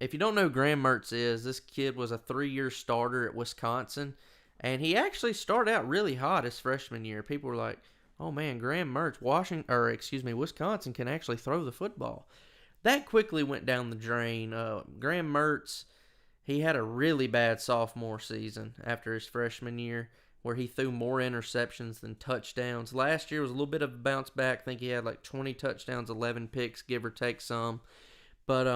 if you don't know who Graham Mertz is, this kid was a 3-year starter at Wisconsin, and he actually started out really hot his freshman year. People were like, oh man, Graham Mertz, Wisconsin can actually throw the football. That quickly went down the drain. Graham Mertz, he had a really bad sophomore season after his freshman year where he threw more interceptions than touchdowns. Last year was a little bit of a bounce back. I think he had like 20 touchdowns, 11 picks, give or take some. But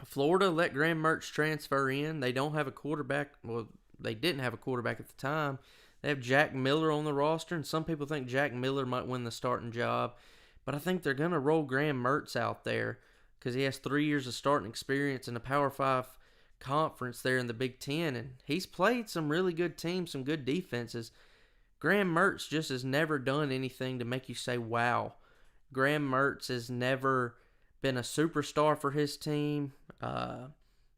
Florida let Graham Mertz transfer in. They don't have a quarterback. Well, they didn't have a quarterback at the time. They have Jack Miller on the roster, and some people think Jack Miller might win the starting job. But I think they're going to roll Graham Mertz out there because he has 3 years of starting experience in a Power 5 conference there in the Big Ten, and he's played some really good teams, some good defenses. Graham Mertz just has never done anything to make you say, wow. Graham Mertz has never been a superstar for his team.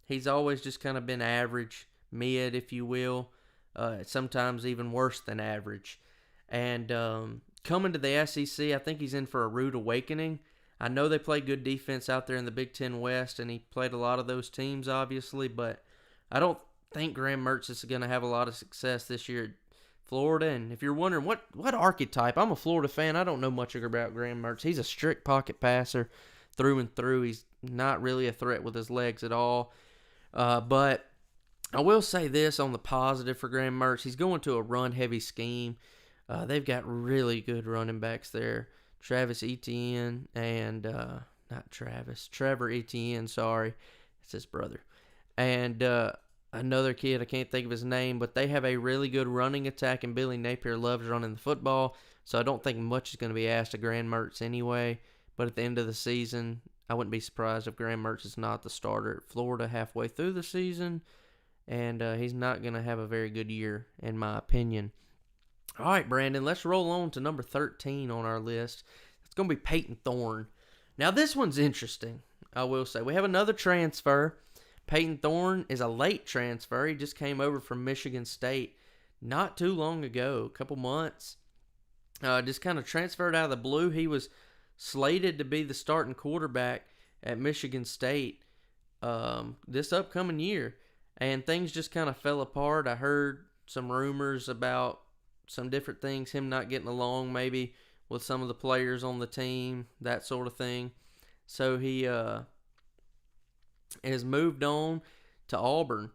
He's always just kind of been average, mid, if you will. Sometimes even worse than average. And coming to the SEC, I think he's in for a rude awakening. I know they play good defense out there in the Big Ten West, and he played a lot of those teams, obviously, but I don't think Graham Mertz is going to have a lot of success this year at Florida. And if you're wondering what archetype, I'm a Florida fan. I don't know much about Graham Mertz. He's a strict pocket passer through and through. He's not really a threat with his legs at all. But I will say this on the positive for Graham Mertz. He's going to a run-heavy scheme. They've got really good running backs there. Travis Etienne and, Trevor Etienne, sorry. It's his brother. And another kid, I can't think of his name, but they have a really good running attack, and Billy Napier loves running the football, so I don't think much is going to be asked of Graham Mertz anyway. But at the end of the season, I wouldn't be surprised if Graham Mertz is not the starter at Florida halfway through the season, and he's not going to have a very good year, in my opinion. All right, Brandon, let's roll on to number 13 on our list. It's going to be Peyton Thorne. Now, this one's interesting, I will say. We have another transfer. Peyton Thorne is a late transfer. He just came over from Michigan State not too long ago, a couple months. Just kind of transferred out of the blue. He was slated to be the starting quarterback at Michigan State this upcoming year, and things just kind of fell apart. I heard some rumors about some different things, him not getting along maybe with some of the players on the team, that sort of thing. So he has moved on to Auburn.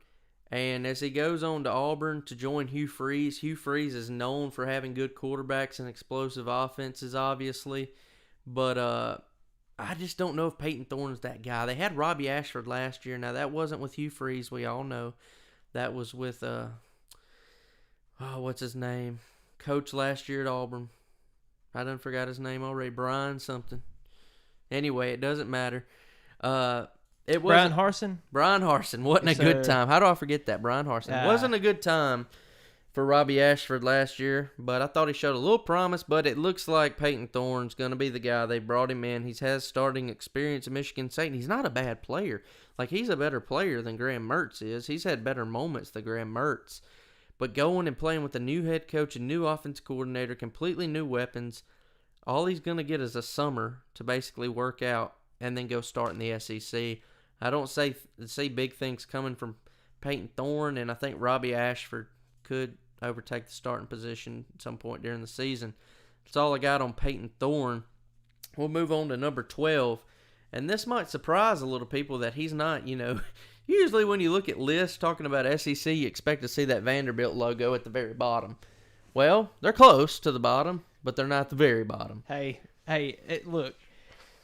And as he goes on to Auburn to join Hugh Freeze is known for having good quarterbacks and explosive offenses, obviously. But I just don't know if Peyton Thorne's that guy. They had Robbie Ashford last year. Now, that wasn't with Hugh Freeze, we all know. That was with what's his name? Coach last year at Auburn. I done forgot his name already. Brian something. Anyway, it doesn't matter. It was Brian Harsin? Brian Harsin. Wasn't a good time. How do I forget that? Brian Harsin. Wasn't a good time for Robbie Ashford last year, but I thought he showed a little promise, but it looks like Peyton Thorne's going to be the guy. They brought him in. He has starting experience at Michigan State, and he's not a bad player. Like, he's a better player than Graham Mertz is. He's had better moments than Graham Mertz. But going and playing with a new head coach, a new offense coordinator, completely new weapons, all he's going to get is a summer to basically work out and then go start in the SEC. I don't see big things coming from Peyton Thorne, and I think Robbie Ashford could overtake the starting position at some point during the season. That's all I got on Peyton Thorne. We'll move on to number 12. And this might surprise a little people that he's not, usually when you look at lists talking about SEC, you expect to see that Vanderbilt logo at the very bottom. Well, they're close to the bottom, but they're not the very bottom. Hey, look,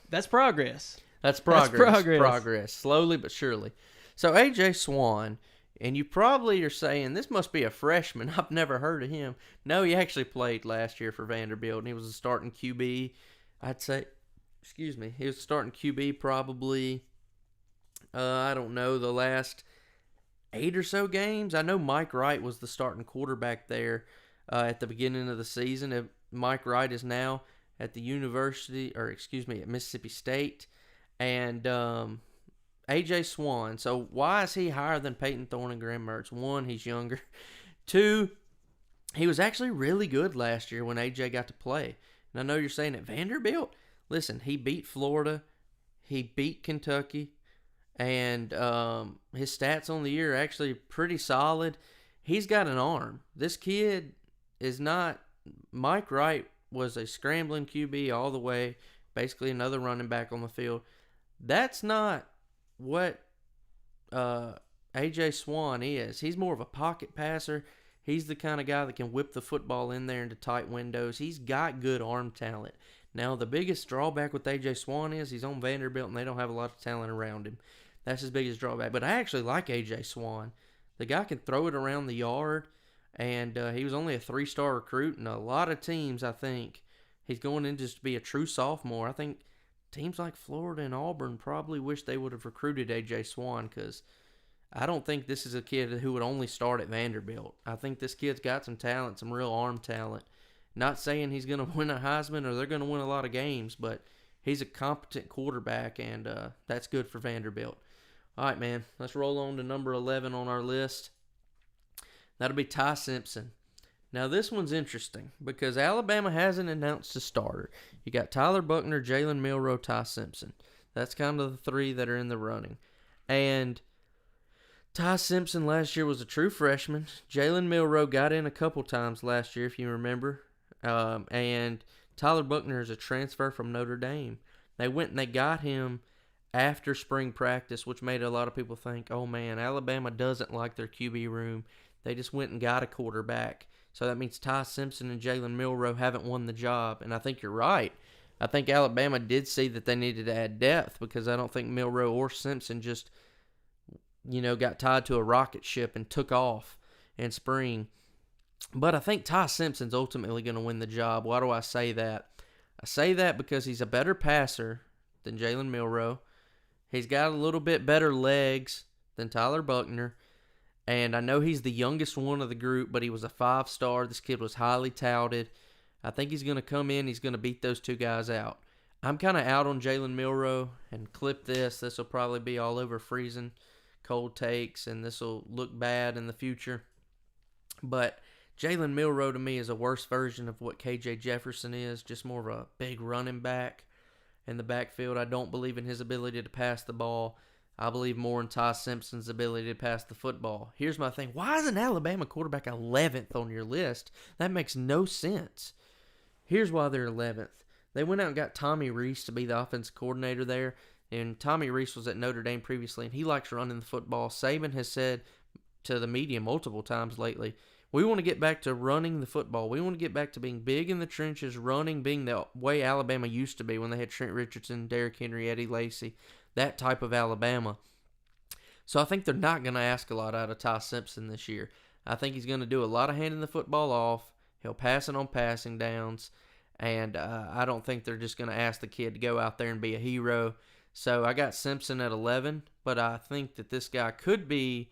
that's progress. That's progress. Slowly but surely. So A.J. Swan, and you probably are saying, this must be a freshman. I've never heard of him. No, he actually played last year for Vanderbilt, and he was a starting QB. I'd say, he was starting QB probably, I don't know, the last 8 or so games. I know Mike Wright was the starting quarterback there at the beginning of the season. Mike Wright is now at the at Mississippi State. And A.J. Swan. So why is he higher than Peyton Thorne and Graham Mertz? 1, he's younger. 2, he was actually really good last year when A.J. got to play. And I know you're saying at Vanderbilt. Listen, he beat Florida. He beat Kentucky. And his stats on the year are actually pretty solid. He's got an arm. This kid is not... Mike Wright was a scrambling QB all the way. Basically another running back on the field. That's not what A.J. Swan is. He's more of a pocket passer. He's the kind of guy that can whip the football in there into tight windows. He's got good arm talent. Now, the biggest drawback with A.J. Swan is he's on Vanderbilt and they don't have a lot of talent around him. That's his biggest drawback. But I actually like A.J. Swan. The guy can throw it around the yard, and he was only a 3-star recruit, and a lot of teams, I think, he's going in just to be a true sophomore. I think teams like Florida and Auburn probably wish they would have recruited A.J. Swan, because I don't think this is a kid who would only start at Vanderbilt. I think this kid's got some talent, some real arm talent. Not saying he's going to win a Heisman or they're going to win a lot of games, but he's a competent quarterback, and that's good for Vanderbilt. All right, man, let's roll on to number 11 on our list. That'll be Ty Simpson. Now, this one's interesting because Alabama hasn't announced a starter. You got Tyler Buchner, Jalen Milroe, Ty Simpson. That's kind of the three that are in the running. And Ty Simpson last year was a true freshman. Jalen Milroe got in a couple times last year, if you remember. And Tyler Buchner is a transfer from Notre Dame. They went and they got him after spring practice, which made a lot of people think, oh man, Alabama doesn't like their QB room. They just went and got a quarterback. So that means Ty Simpson and Jalen Milroe haven't won the job. And I think you're right. I think Alabama did see that they needed to add depth because I don't think Milroe or Simpson just, got tied to a rocket ship and took off in spring. But I think Ty Simpson's ultimately going to win the job. Why do I say that? I say that because he's a better passer than Jalen Milroe. He's got a little bit better legs than Tyler Buchner. And I know he's the youngest one of the group, but he was a 5-star. This kid was highly touted. I think he's going to come in. He's going to beat those two guys out. I'm kind of out on Jalen Milroe, and clip this. This will probably be all over freezing cold takes, and this will look bad in the future. But Jalen Milroe to me is a worse version of what KJ Jefferson is, just more of a big running back in the backfield. I don't believe in his ability to pass the ball. I believe more in Ty Simpson's ability to pass the football. Here's my thing. Why is an Alabama quarterback 11th on your list? That makes no sense. Here's why they're 11th. They went out and got Tommy Rees to be the offensive coordinator there. And Tommy Rees was at Notre Dame previously, and he likes running the football. Saban has said to the media multiple times lately, we want to get back to running the football. We want to get back to being big in the trenches, running, being the way Alabama used to be when they had Trent Richardson, Derrick Henry, Eddie Lacy, that type of Alabama. So I think they're not going to ask a lot out of Ty Simpson this year. I think he's going to do a lot of handing the football off. He'll pass it on passing downs. And I don't think they're just going to ask the kid to go out there and be a hero. So I got Simpson at 11, but I think that this guy could be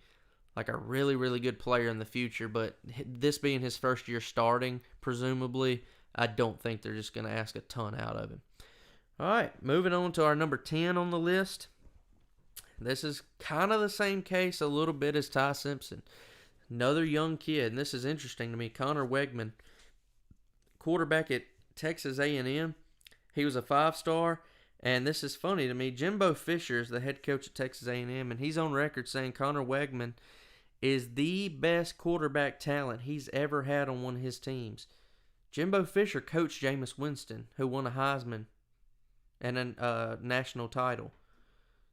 like a really, really good player in the future. But this being his first year starting, presumably, I don't think they're just going to ask a ton out of him. All right, moving on to our number 10 on the list. This is kind of the same case a little bit as Ty Simpson. Another young kid, and this is interesting to me, Connor Wegman, quarterback at Texas A&M. He was a 5-star, and this is funny to me. Jimbo Fisher is the head coach at Texas A&M, and he's on record saying Connor Wegman is the best quarterback talent he's ever had on one of his teams. Jimbo Fisher coached Jameis Winston, who won a Heisman and a national title.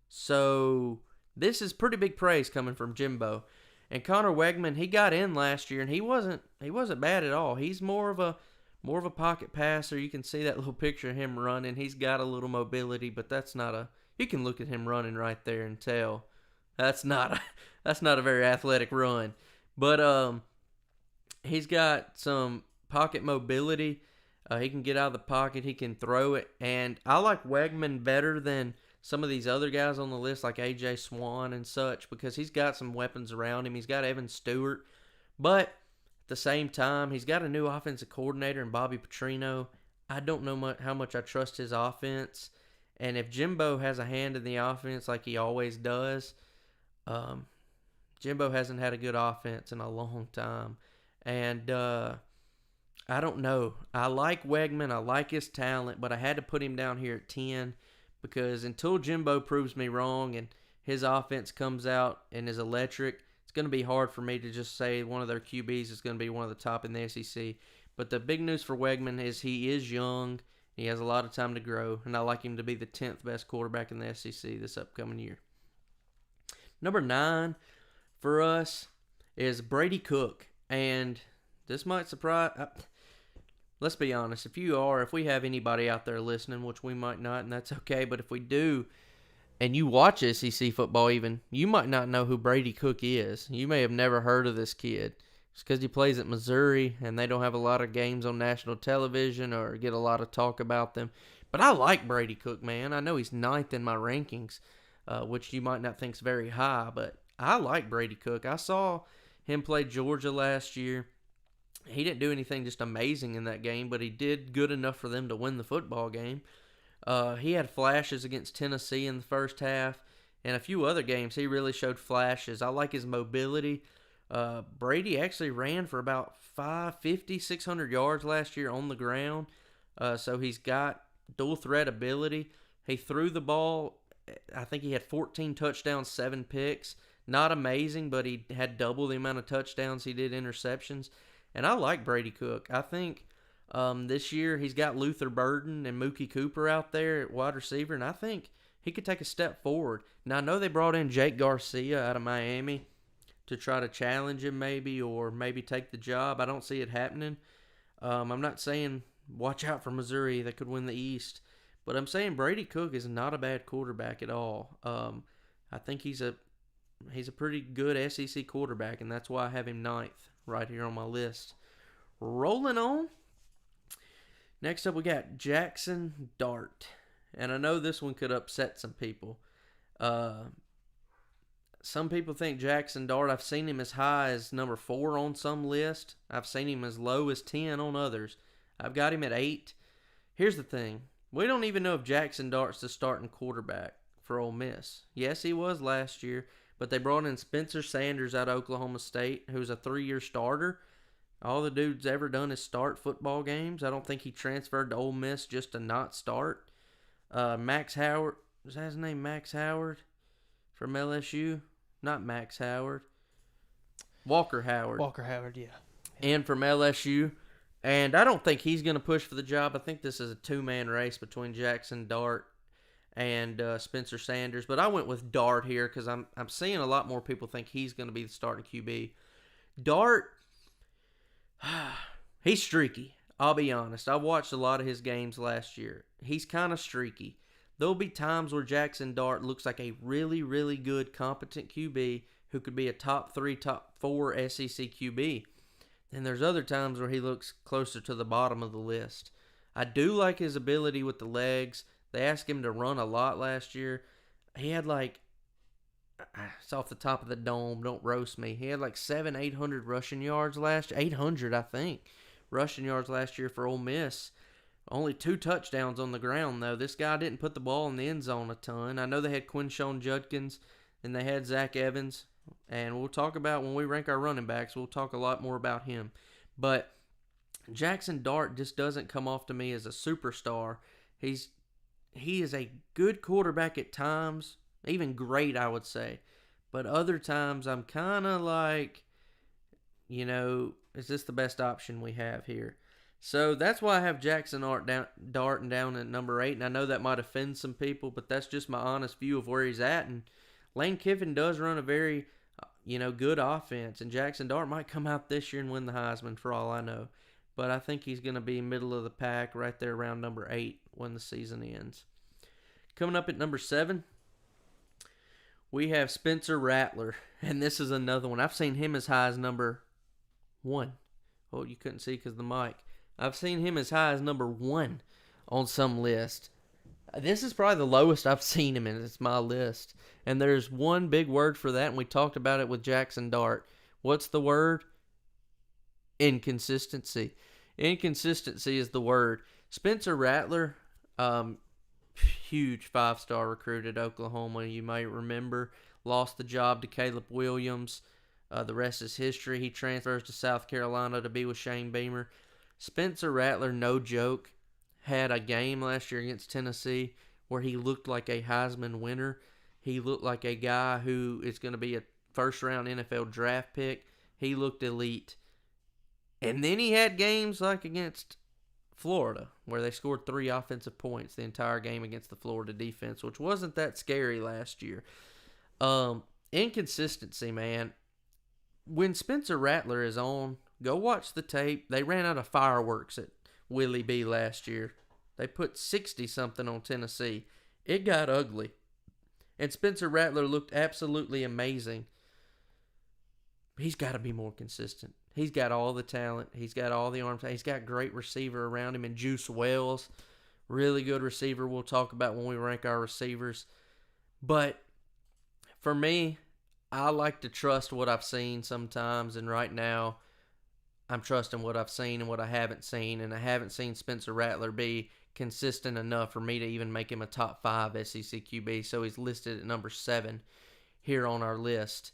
So this is pretty big praise coming from Jimbo. And Connor Wegman, he got in last year, and he wasn't bad at all. He's more of a pocket passer. You can see that little picture of him running. He's got a little mobility, but you can look at him running right there and tell that's not a very athletic run. But he's got some pocket mobility. He can get out of the pocket. He can throw it. And I like Wegman better than some of these other guys on the list like A.J. Swan and such because he's got some weapons around him. He's got Evan Stewart. But at the same time, he's got a new offensive coordinator in Bobby Petrino. I don't know how much I trust his offense. And if Jimbo has a hand in the offense like he always does, Jimbo hasn't had a good offense in a long time. And I don't know. I like Wegman. I like his talent, but I had to put him down here at 10 because until Jimbo proves me wrong and his offense comes out and is electric, it's going to be hard for me to just say one of their QBs is going to be one of the top in the SEC. But the big news for Wegman is he is young. He has a lot of time to grow, and I like him to be the 10th best quarterback in the SEC this upcoming year. Number 9 for us is Brady Cook, and this might surprise. Let's be honest. If we have anybody out there listening, which we might not, and that's okay, but if we do, and you watch SEC football even, you might not know who Brady Cook is. You may have never heard of this kid. It's because he plays at Missouri, and they don't have a lot of games on national television or get a lot of talk about them. But I like Brady Cook, man. I know he's 9th in my rankings, which you might not think is very high, but I like Brady Cook. I saw him play Georgia last year, He didn't do anything just amazing in that game, but he did good enough for them to win the football game. He had flashes against Tennessee in the first half, and a few other games he really showed flashes. I like his mobility. Brady actually ran for about 550, 600 yards last year on the ground, so he's got dual threat ability. He threw the ball. I think he had 14 touchdowns, 7 picks. Not amazing, but he had double the amount of touchdowns he did interceptions. And I like Brady Cook. I think this year he's got Luther Burden and Mookie Cooper out there at wide receiver, and I think he could take a step forward. Now, I know they brought in Jake Garcia out of Miami to try to challenge him maybe, or maybe take the job. I don't see it happening. I'm not saying watch out for Missouri. They could win the East. But I'm saying Brady Cook is not a bad quarterback at all. I think he's a pretty good SEC quarterback, and that's why I have him ninth right here on my list. Rolling on. Next up, we got Jackson Dart. And I know this one could upset some people. Some people think Jackson Dart, I've seen him as high as number 4 on some list. I've seen him as low as 10 on others. I've got him at 8. Here's the thing. We don't even know if Jackson Dart's the starting quarterback for Ole Miss. Yes, he was last year, but they brought in Spencer Sanders out of Oklahoma State, who's a 3-year starter. All the dude's ever done is start football games. I don't think he transferred to Ole Miss just to not start. Max Howard, is that his name, Max Howard from LSU? Not Max Howard. Walker Howard. Walker Howard, yeah. And from LSU. And I don't think he's going to push for the job. I think this is a 2-man race between Jackson Dart and Spencer Sanders. But I went with Dart here because I'm seeing a lot more people think he's going to be the starting QB. Dart, he's streaky. I'll be honest. I watched a lot of his games last year. He's kind of streaky. There'll be times where Jackson Dart looks like a really, really good, competent QB who could be a top 3, top 4 SEC QB. And there's other times where he looks closer to the bottom of the list. I do like his ability with the legs. They asked him to run a lot last year. He had it's off the top of the dome, don't roast me. He had 800 rushing yards last year. 800, I think, rushing yards last year for Ole Miss. Only 2 touchdowns on the ground, though. This guy didn't put the ball in the end zone a ton. I know they had Quinshon Judkins and they had Zach Evans. And we'll talk about when we rank our running backs, we'll talk a lot more about him. But Jackson Dart just doesn't come off to me as a superstar. He is a good quarterback at times, even great, I would say. But other times I'm kind of is this the best option we have here? So that's why I have Jackson Dart down at number 8. And I know that might offend some people, but that's just my honest view of where he's at. And Lane Kiffin does run a very, good offense. And Jackson Dart might come out this year and win the Heisman for all I know. But I think he's going to be middle of the pack right there around number 8 when the season ends. Coming up at number 7, we have Spencer Rattler. And this is another one. I've seen him as high as number 1. Oh, you couldn't see because of the mic. I've seen him as high as number 1 on some list. This is probably the lowest I've seen him in. It's my list. And there's one big word for that, and we talked about it with Jackson Dart. What's the word? Inconsistency. Inconsistency is the word. Spencer Rattler, huge 5-star recruit at Oklahoma, you might remember. Lost the job to Caleb Williams. The rest is history. He transfers to South Carolina to be with Shane Beamer. Spencer Rattler, no joke, had a game last year against Tennessee where he looked like a Heisman winner. He looked like a guy who is going to be a first-round NFL draft pick. He looked elite. And then he had games like against Florida where they scored 3 offensive points the entire game against the Florida defense, which wasn't that scary last year. Inconsistency, man. When Spencer Rattler is on, go watch the tape. They ran out of fireworks at Willie B last year. They put 60-something on Tennessee. It got ugly. And Spencer Rattler looked absolutely amazing. He's got to be more consistent. He's got all the talent. He's got all the arms. He's got great receiver around him. And Juice Wells, really good receiver we'll talk about when we rank our receivers. But for me, I like to trust what I've seen sometimes. And right now, I'm trusting what I've seen and what I haven't seen, and I haven't seen Spencer Rattler be consistent enough for me to even make him a top 5 SEC QB, so he's listed at number 7 here on our list.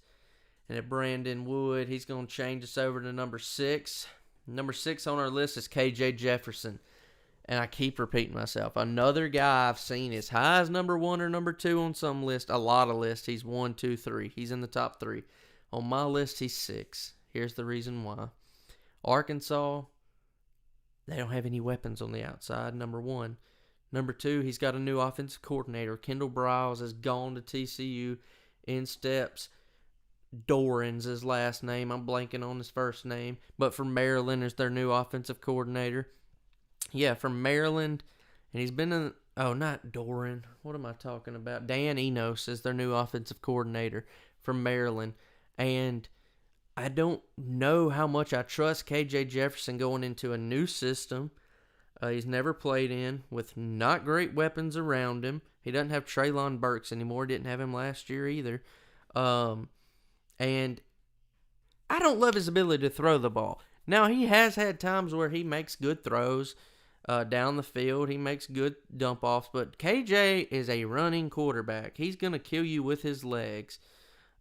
And at Brandon Wood, he's going to change us over to number 6. Number 6 on our list is KJ Jefferson. And I keep repeating myself. Another guy I've seen as high as number 1 or number 2 on some list. A lot of lists. He's 1, 2, 3. He's in the top 3. On my list, he's 6. Here's the reason why. Arkansas, they don't have any weapons on the outside, number 1. Number 2, he's got a new offensive coordinator. Kendall Briles has gone to TCU. In steps Doran's his last name. I'm blanking on his first name. But from Maryland is their new offensive coordinator. Yeah, from Maryland. And he's been in... Oh, not Doran. What am I talking about? Dan Enos is their new offensive coordinator from Maryland. And I don't know how much I trust KJ Jefferson going into a new system he's never played in with not great weapons around him. He doesn't have Treylon Burks anymore. Didn't have him last year either. And I don't love his ability to throw the ball. Now, he has had times where he makes good throws down the field. He makes good dump-offs. But KJ is a running quarterback. He's going to kill you with his legs.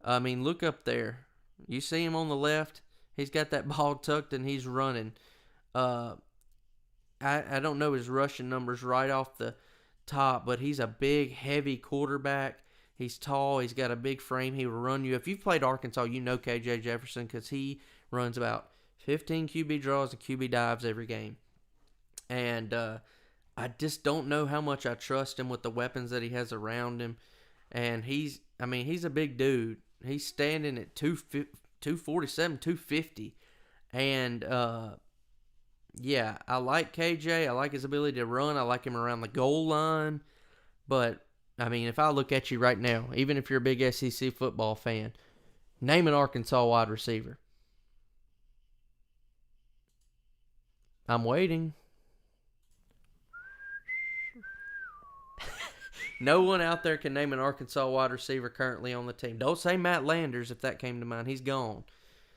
I mean, look up there. You see him on the left? He's got that ball tucked and he's running. I don't know his rushing numbers right off the top, but he's a big, heavy quarterback. He's tall. He's got a big frame. He will run you. If you've played Arkansas, you know KJ Jefferson because he runs about 15 QB draws and QB dives every game. And I just don't know how much I trust him with the weapons that he has around him. And he's a big dude. He's standing at 247, 250. And, yeah, I like KJ. I like his ability to run. I like him around the goal line. But, I mean, if I look at you right now, even if you're a big SEC football fan, name an Arkansas wide receiver. I'm waiting. No one out there can name an Arkansas wide receiver currently on the team. Don't say Matt Landers if that came to mind. He's gone.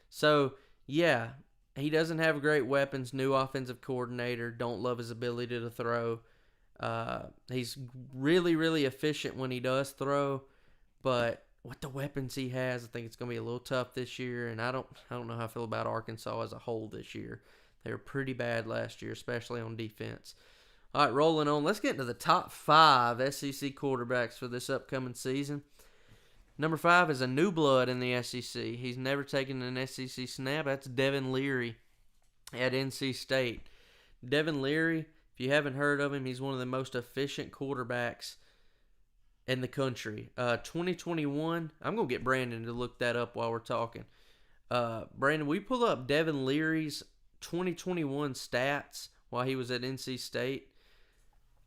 So, yeah, he doesn't have great weapons. New offensive coordinator. Don't love his ability to throw. He's really, really efficient when he does throw. But with the weapons he has, I think it's going to be a little tough this year. And I don't know how I feel about Arkansas as a whole this year. They were pretty bad last year, especially on defense. All right, rolling on. Let's get into the top 5 SEC quarterbacks for this upcoming season. Number 5 is a new blood in the SEC. He's never taken an SEC snap. That's Devin Leary at NC State. Devin Leary, if you haven't heard of him, he's one of the most efficient quarterbacks in the country. 2021, I'm going to get Brandon to look that up while we're talking. Brandon, we pull up Devin Leary's 2021 stats while he was at NC State.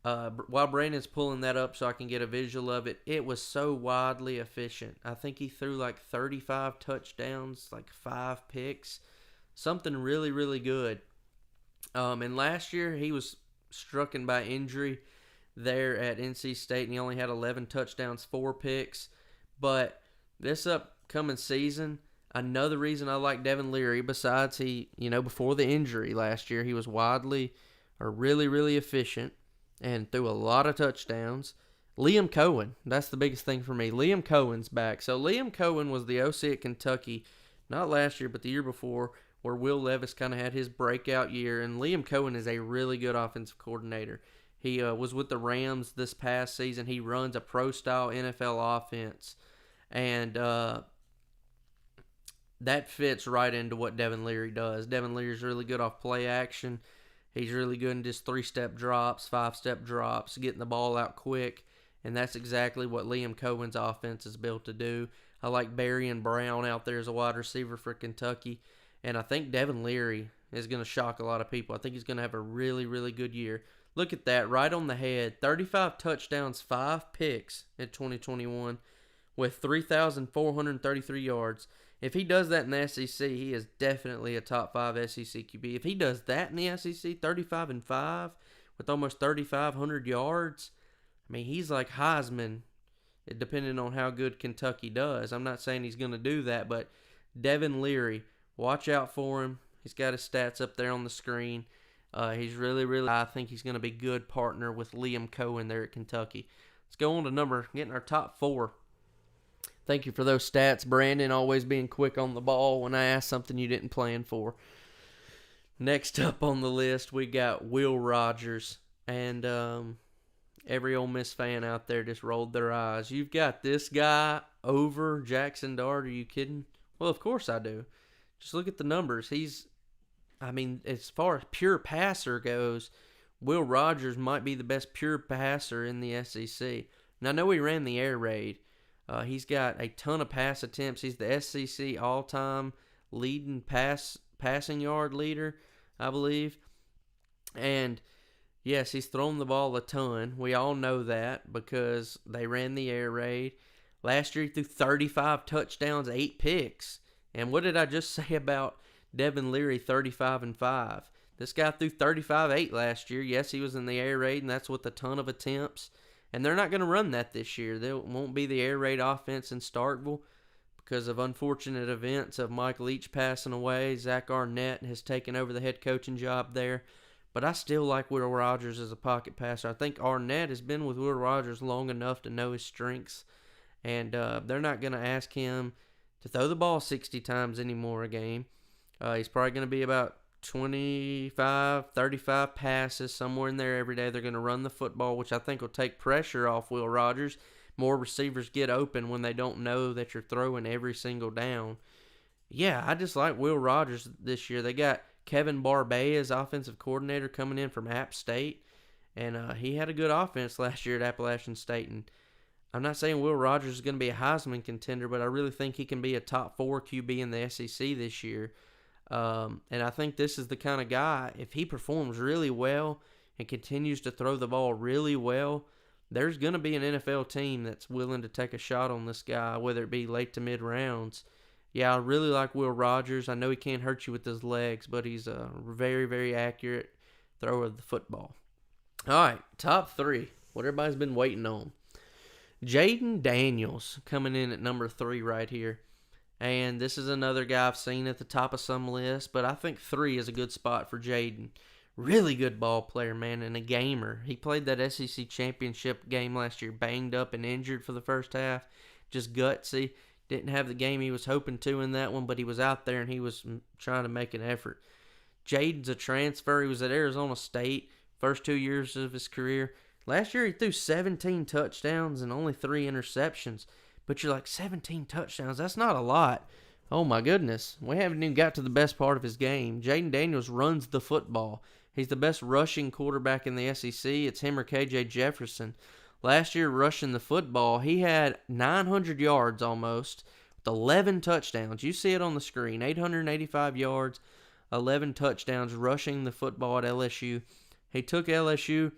While Brandon's pulling that up so I can get a visual of it, it was so wildly efficient. I think he threw like 35 touchdowns, like 5 picks. Something really, really good. And last year he was stricken by injury there at NC State, and he only had 11 touchdowns, 4 picks. But this upcoming season, another reason I like Devin Leary, besides before the injury last year, he was really, really efficient and threw a lot of touchdowns. Liam Cohen, that's the biggest thing for me. Liam Cohen's back. So Liam Cohen was the OC at Kentucky, not last year, but the year before, where Will Levis kind of had his breakout year. And Liam Cohen is a really good offensive coordinator. He was with the Rams this past season. He runs a pro-style NFL offense. And that fits right into what Devin Leary does. Devin Leary's really good off play action. He's really good in just 3-step drops, 5-step drops, getting the ball out quick. And that's exactly what Liam Cohen's offense is built to do. I like Barry and Brown out there as a wide receiver for Kentucky. And I think Devin Leary is going to shock a lot of people. I think he's going to have a really, really good year. Look at that, right on the head. 35 touchdowns, 5 picks in 2021 with 3,433 yards. If he does that in the SEC, he is definitely a top 5 SEC QB. If he does that in the SEC, 35-5 with almost 3,500 yards, I mean, he's like Heisman, depending on how good Kentucky does. I'm not saying he's going to do that, but Devin Leary, watch out for him. He's got his stats up there on the screen. He's really, I think he's going to be a good partner with Liam Cohen there at Kentucky. Let's go on to getting our top 4. Thank you for those stats, Brandon, always being quick on the ball when I ask something you didn't plan for. Next up on the list, we got Will Rogers. And every Ole Miss fan out there just rolled their eyes. You've got this guy over Jackson Dart. Are you kidding? Well, of course I do. Just look at the numbers. As far as pure passer goes, Will Rogers might be the best pure passer in the SEC. And I know he ran the air raid. He's got a ton of pass attempts. He's the SEC all-time leading passing yard leader, I believe. And yes, he's thrown the ball a ton. We all know that because they ran the air raid. Last year he threw 35 touchdowns, 8 picks. And what did I just say about Devin Leary, 35-5? This guy threw 35-8 last year. Yes, he was in the air raid, and that's with a ton of attempts. And they're not going to run that this year. There won't be the air raid offense in Starkville because of unfortunate events of Mike Leach passing away. Zack has taken over the head coaching job there. But I still like Will Rogers as a pocket passer. I think Arnett has been with Will Rogers long enough to know his strengths. And they're not going to ask him to throw the ball 60 times anymore a game. He's probably going to be about 25, 35 passes, somewhere in there every day. They're going to run the football, which I think will take pressure off Will Rogers. More receivers get open when they don't know that you're throwing every single down. Yeah, I just like Will Rogers this year. They got Kevin Barbay as offensive coordinator coming in from App State, and he had a good offense last year at Appalachian State. And I'm not saying Will Rogers is going to be a Heisman contender, but I really think he can be a top 4 QB in the SEC this year. And I think this is the kind of guy, if he performs really well and continues to throw the ball really well, there's going to be an NFL team that's willing to take a shot on this guy, whether it be late to mid rounds. Yeah, I really like Will Rogers. I know he can't hurt you with his legs, but he's a very, very accurate thrower of the football. All right, top 3, what everybody's been waiting on. Jaden Daniels coming in at number 3 right here. And this is another guy I've seen at the top of some lists, but I think 3 is a good spot for Jaden. Really good ball player, man, and a gamer. He played that SEC championship game last year, banged up and injured for the first half. Just gutsy. Didn't have the game he was hoping to in that one, but he was out there and he was trying to make an effort. Jaden's a transfer. He was at Arizona State first 2 years of his career. Last year he threw 17 touchdowns and only 3 interceptions. But you're like, 17 touchdowns? That's not a lot. Oh, my goodness. We haven't even got to the best part of his game. Jaden Daniels runs the football. He's the best rushing quarterback in the SEC. It's him or KJ Jefferson. Last year, rushing the football, he had 900 yards almost with 11 touchdowns. You see it on the screen. 885 yards, 11 touchdowns rushing the football at LSU. He took LSU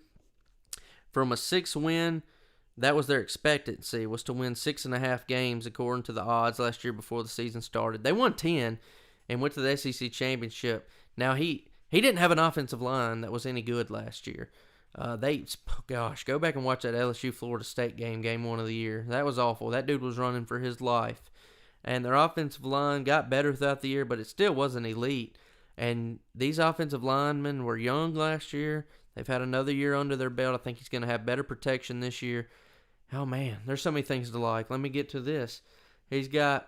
from a 6-win. That was their expectancy, was to win 6.5 games according to the odds last year before the season started. They won 10 and went to the SEC championship. Now, he didn't have an offensive line that was any good last year. Go back and watch that LSU Florida State game 1 of the year. That was awful. That dude was running for his life. And their offensive line got better throughout the year, but it still wasn't elite. And these offensive linemen were young last year. They've had another year under their belt. I think he's going to have better protection this year. Oh, man, there's so many things to like. Let me get to this. He's got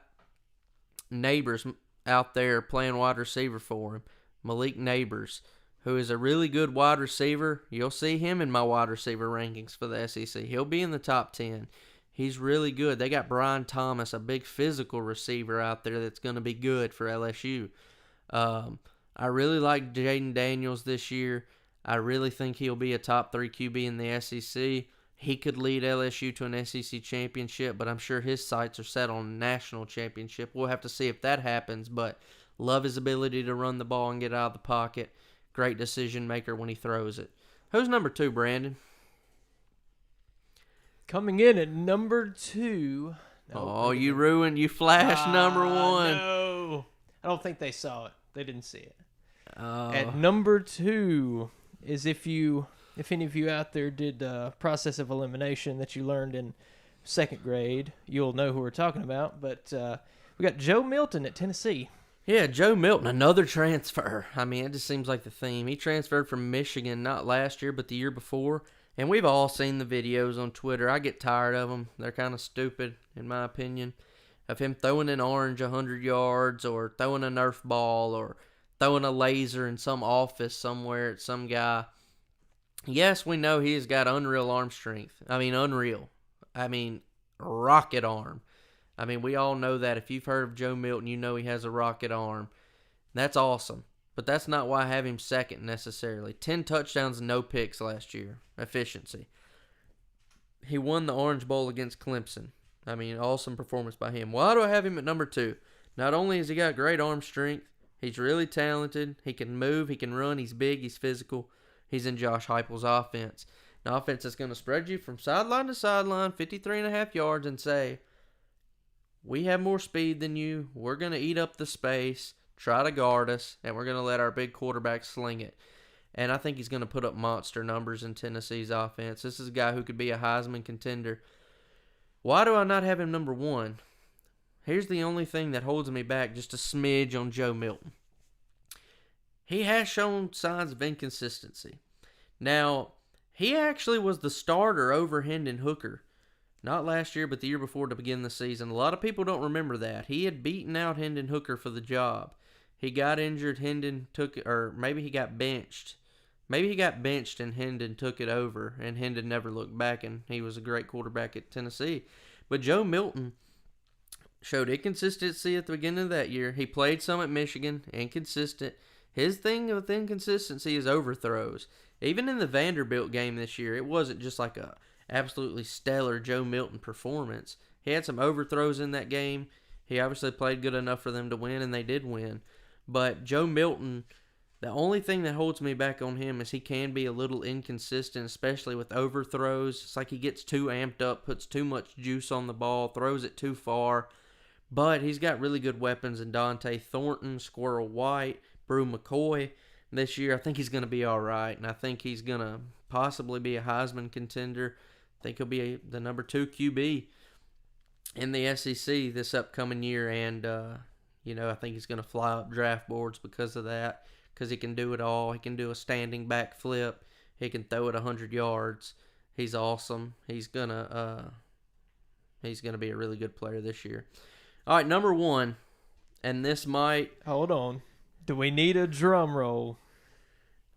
Neighbors out there playing wide receiver for him. Malik Neighbors, who is a really good wide receiver. You'll see him in my wide receiver rankings for the SEC. He'll be in the top 10. He's really good. They got Brian Thomas, a big physical receiver out there that's going to be good for LSU. I really like Jaden Daniels this year. I really think he'll be a top 3 QB in the SEC. He could lead LSU to an SEC championship, but I'm sure his sights are set on a national championship. We'll have to see if that happens, but love his ability to run the ball and get out of the pocket. Great decision maker when he throws it. Who's number 2, Brandon? Coming in at number 2. You flashed number 1. No. I don't think they saw it. They didn't see it. At number 2 is if any of you out there did process of elimination that you learned in 2nd grade, you'll know who we're talking about. But we got Joe Milton at Tennessee. Yeah, Joe Milton, another transfer. I mean, it just seems like the theme. He transferred from Michigan not last year, but the year before. And we've all seen the videos on Twitter. I get tired of them. They're kind of stupid, in my opinion, of him throwing an orange 100 yards or throwing a Nerf ball or throwing a laser in some office somewhere at some guy. Yes, we know he's got unreal arm strength. I mean, unreal. I mean, rocket arm. I mean, we all know that. If you've heard of Joe Milton, you know he has a rocket arm. That's awesome. But that's not why I have him second necessarily. 10 touchdowns and no picks last year. Efficiency. He won the Orange Bowl against Clemson. I mean, awesome performance by him. Why do I have him at number 2? Not only has he got great arm strength, he's really talented. He can move, he can run, he's big, he's physical. He's in Josh Heupel's offense. An offense that's going to spread you from sideline to sideline, 53.5 yards, and say, we have more speed than you. We're going to eat up the space, try to guard us, and we're going to let our big quarterback sling it. And I think he's going to put up monster numbers in Tennessee's offense. This is a guy who could be a Heisman contender. Why do I not have him number 1? Here's the only thing that holds me back just a smidge on Joe Milton. He has shown signs of inconsistency. Now, he actually was the starter over Hendon Hooker. Not last year, but the year before to begin the season. A lot of people don't remember that. He had beaten out Hendon Hooker for the job. He got injured, Hendon took it, or maybe he got benched. Maybe he got benched and Hendon took it over, and Hendon never looked back, and he was a great quarterback at Tennessee. But Joe Milton showed inconsistency at the beginning of that year. He played some at Michigan, inconsistent. His thing with inconsistency is overthrows. Even in the Vanderbilt game this year, it wasn't just like a absolutely stellar Joe Milton performance. He had some overthrows in that game. He obviously played good enough for them to win, and they did win. But Joe Milton, the only thing that holds me back on him is he can be a little inconsistent, especially with overthrows. It's like he gets too amped up, puts too much juice on the ball, throws it too far. But he's got really good weapons in Dante Thornton, Squirrel White, Brew McCoy. This year, I think he's going to be all right, and I think he's going to possibly be a Heisman contender. I think he'll be the number 2 QB in the SEC this upcoming year, and I think he's going to fly up draft boards because of that, because he can do it all. He can do a standing back flip. He can throw it 100 yards. He's awesome. He's gonna be a really good player this year. All right, number 1, and this might... Hold on. Do we need a drum roll?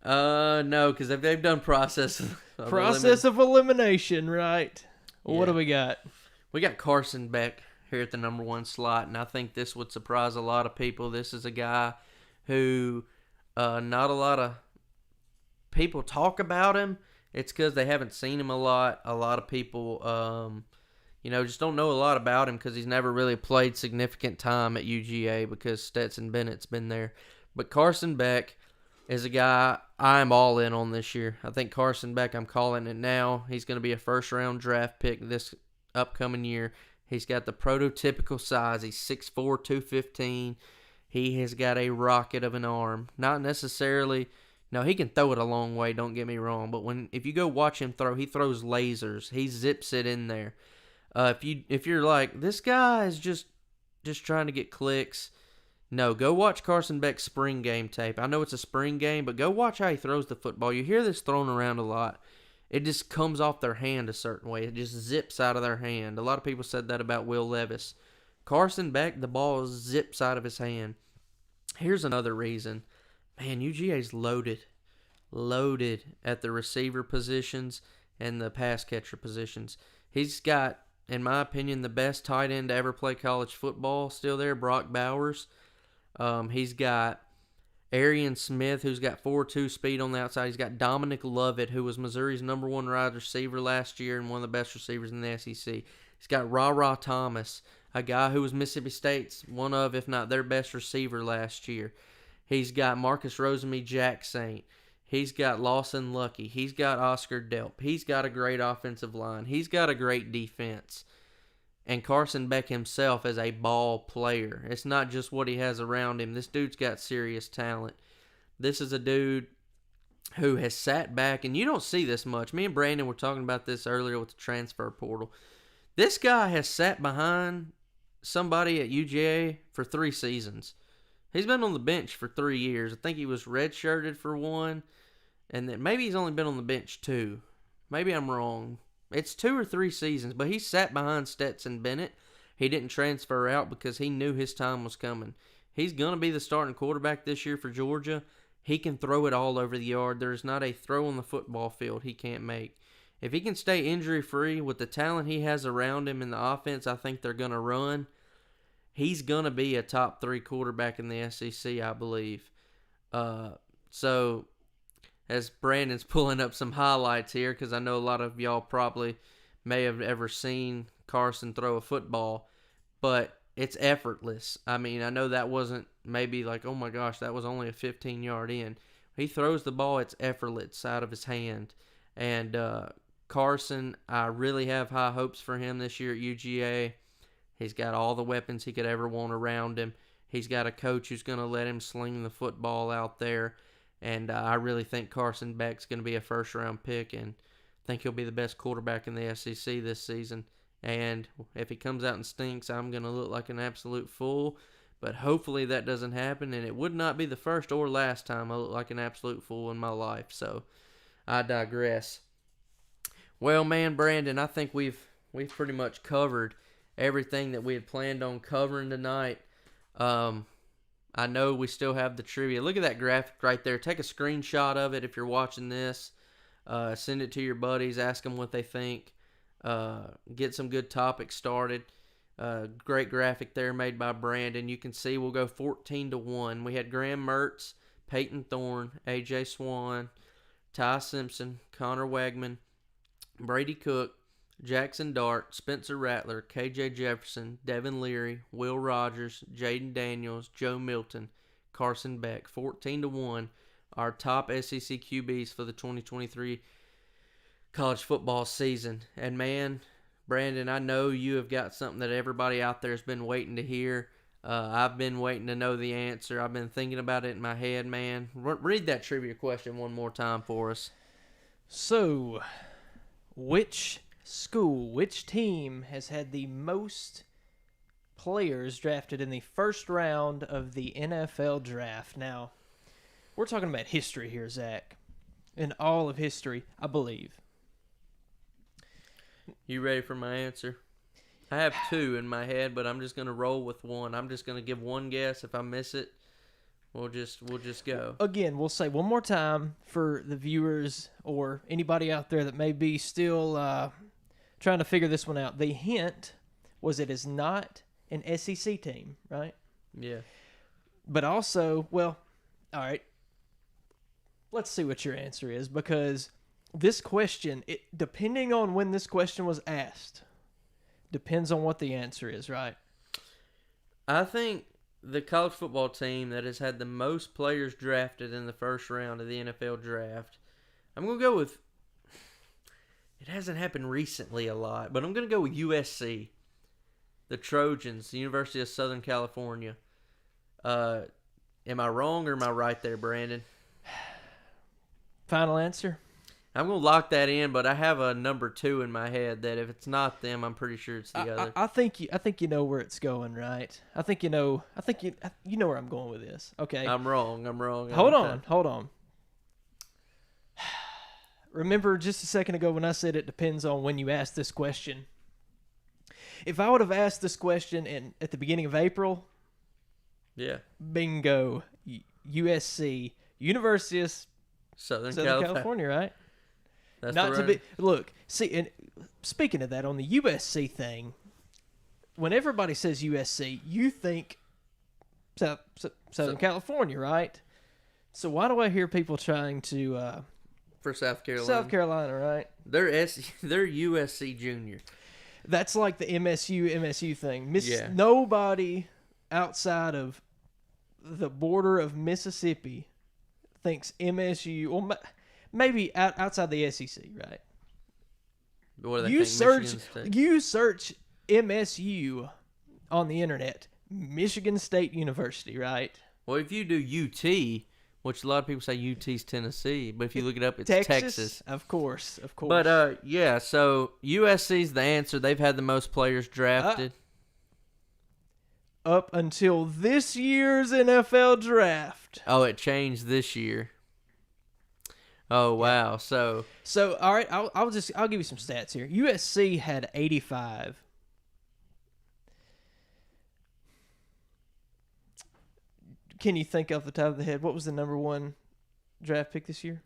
No, because they've done process of elimination, right? Well, yeah. What do we got? We got Carson Beck here at the number 1 slot, and I think this would surprise a lot of people. This is a guy who not a lot of people talk about him. It's because they haven't seen him a lot. A lot of people, just don't know a lot about him because he's never really played significant time at UGA because Stetson Bennett's been there. But Carson Beck is a guy I'm all in on this year. I think Carson Beck, I'm calling it now. He's going to be a first-round draft pick this upcoming year. He's got the prototypical size. He's 6'4", 215. He has got a rocket of an arm. Not necessarily... No, he can throw it a long way, don't get me wrong. But if you go watch him throw, he throws lasers. He zips it in there. If you're like, this guy is just trying to get clicks... No, go watch Carson Beck's spring game tape. I know it's a spring game, but go watch how he throws the football. You hear this thrown around a lot. It just comes off their hand a certain way. It just zips out of their hand. A lot of people said that about Will Levis. Carson Beck, the ball zips out of his hand. Here's another reason. Man, UGA's loaded. Loaded at the receiver positions and the pass catcher positions. He's got, in my opinion, the best tight end to ever play college football still there, Brock Bowers. He's got Arian Smith, who's got 4.2 speed on the outside. He's got Dominic Lovett, who was Missouri's number 1 wide receiver last year and one of the best receivers in the SEC. He's got Ra Thomas, a guy who was Mississippi State's one of, if not their best receiver last year. He's got Marcus Rosemy Saint. He's got Lawson Lucky. He's got Oscar Delp. He's got a great offensive line. He's got a great defense. And Carson Beck himself as a ball player. It's not just what he has around him. This dude's got serious talent. This is a dude who has sat back, and you don't see this much. Me and Brandon were talking about this earlier with the transfer portal. This guy has sat behind somebody at UGA for 3 seasons. He's been on the bench for 3 years. I think he was redshirted for one, and then maybe he's only been on the bench 2. Maybe I'm wrong. It's 2 or 3 seasons, but he sat behind Stetson Bennett. He didn't transfer out because he knew his time was coming. He's going to be the starting quarterback this year for Georgia. He can throw it all over the yard. There's not a throw on the football field he can't make. If he can stay injury-free with the talent he has around him in the offense, I think they're going to run. He's going to be a top 3 quarterback in the SEC, I believe. So, as Brandon's pulling up some highlights here, because I know a lot of y'all probably may have ever seen Carson throw a football, but it's effortless. I mean, I know that wasn't maybe like, oh my gosh, that was only a 15-yard in. He throws the ball, it's effortless out of his hand. And Carson, I really have high hopes for him this year at UGA. He's got all the weapons he could ever want around him. He's got a coach who's going to let him sling the football out there. And I really think Carson Beck's going to be a first-round pick, and I think he'll be the best quarterback in the SEC this season. And if he comes out and stinks, I'm going to look like an absolute fool. But hopefully that doesn't happen, and it would not be the first or last time I look like an absolute fool in my life. So I digress. Well, man, Brandon, I think we've pretty much covered everything that we had planned on covering tonight. I know we still have the trivia. Look at that graphic right there. Take a screenshot of it if you're watching this. Send it to your buddies. Ask them what they think. Get some good topics started. Great graphic there made by Brandon. You can see we'll go 14-1. We had Graham Mertz, Peyton Thorne, A.J. Swan, Ty Simpson, Connor Wegman, Brady Cook, Jackson Dart, Spencer Rattler, K.J. Jefferson, Devin Leary, Will Rogers, Jaden Daniels, Joe Milton, Carson Beck. 14-1, our top SEC QBs for the 2023 college football season. And man, Brandon, I know you have got something that everybody out there has been waiting to hear. I've been waiting to know the answer. I've been thinking about it in my head, man. Read that trivia question one more time for us. So, which team has had the most players drafted in the first round of the NFL draft? Now, we're talking about history here, Zach. In all of history, I believe. You ready for my answer? I have 2 in my head, but I'm just going to roll with one. I'm just going to give one guess. If I miss it, we'll just go. Again, we'll say one more time for the viewers or anybody out there that may be still trying to figure this one out. The hint was it is not an SEC team, right? Yeah. But also, well, all right. Let's see what your answer is, because this question, depending on when this question was asked, depends on what the answer is, right? I think the college football team that has had the most players drafted in the first round of the NFL draft, I'm going to go with, it hasn't happened recently a lot, but I'm going to go with USC, the Trojans, the University of Southern California. Am I wrong or am I right there, Brandon? Final answer? I'm going to lock that in, but I have a number 2 in my head that if it's not them, I'm pretty sure it's the other. I think you know where it's going, right? I think you know where I'm going with this. Okay. I'm wrong. Hold on. Remember just a second ago when I said it depends on when you asked this question. If I would have asked this question at the beginning of April, yeah. Bingo. USC, University of Southern California, right? That's not to be look. See, and speaking of that, on the USC thing, when everybody says USC, you think Southern California, right? So why do I hear people trying to for South Carolina? South Carolina, right? They're USC Junior. That's like the MSU thing. Yeah. Nobody outside of the border of Mississippi thinks MSU, or maybe outside the SEC, right? What do they you think? search MSU on the internet, Michigan State University, right? Well, if you do UT, which a lot of people say UT's Tennessee, but if you look it up, it's Texas. Of course. But yeah, so USC's the answer. They've had the most players drafted. up until this year's NFL draft. Oh, it changed this year. Oh, wow. So all right, I'll give you some stats here. USC had 85. Can you think off the top of the head what was the number 1 draft pick this year?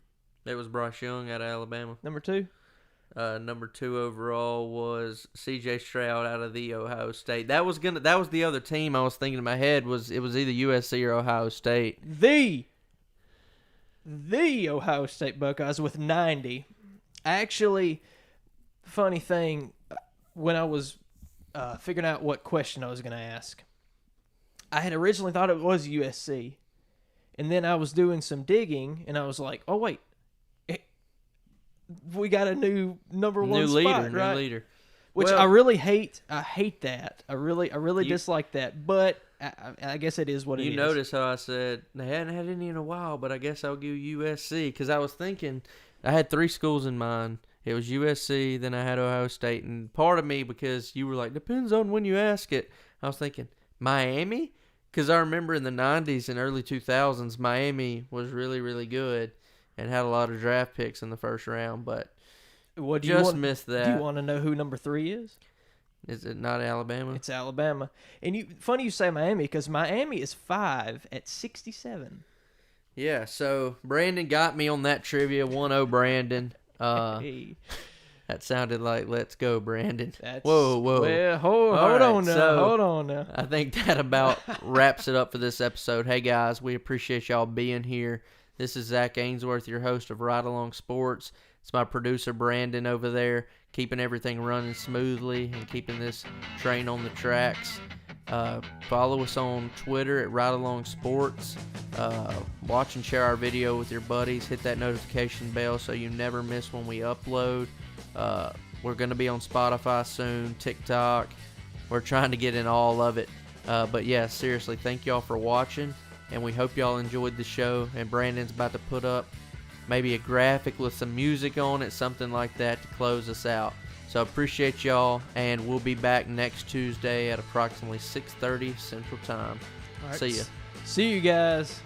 it was Bryce Young out of Alabama. Number 2? Number 2 overall was C.J. Stroud out of the Ohio State. That was the other team I was thinking in my head it was either USC or Ohio State. The Ohio State Buckeyes with 90. Actually, funny thing, when I was figuring out what question I was going to ask, I had originally thought it was USC, and then I was doing some digging, and I was like, "Oh wait, we got a new number 1 New spot, leader, right?" new leader. Which Well, I really hate. I hate that. I really dislike that. But I guess it is what it is. You notice how I said they hadn't had any in a while, but I guess I'll go USC because I was thinking I had 3 schools in mind. It was USC, then I had Ohio State, and part of me, because you were like, depends on when you ask it, I was thinking Miami, because I remember in the 90s and early 2000s, Miami was really, really good and had a lot of draft picks in the first round, but missed that. Do you want to know who number 3 is? Is it not Alabama? It's Alabama. And funny you say Miami, because Miami is 5 at 67. Yeah, so Brandon got me on that trivia. 1-0 Brandon. Hey. That sounded like "Let's go, Brandon." That's, whoa. Well, hold right, on now. so Hold on now. I think that about wraps it up for this episode. Hey, guys, we appreciate y'all being here. This is Zack Ainsworth, your host of RideAlong Sports. It's my producer, Brandon, over there, keeping everything running smoothly and keeping this train on the tracks. Follow us on Twitter at RideAlong Sports. Watch and share our video with your buddies. Hit that notification bell so you never miss when we upload. We're going to be on Spotify soon, TikTok. We're trying to get in all of it. But yeah, seriously, thank y'all for watching, and we hope y'all enjoyed the show. And Brandon's about to put up maybe a graphic with some music on it, something like that, to close us out. So appreciate y'all, and we'll be back next Tuesday at approximately 6:30 Central Time. All right. See ya. See you guys.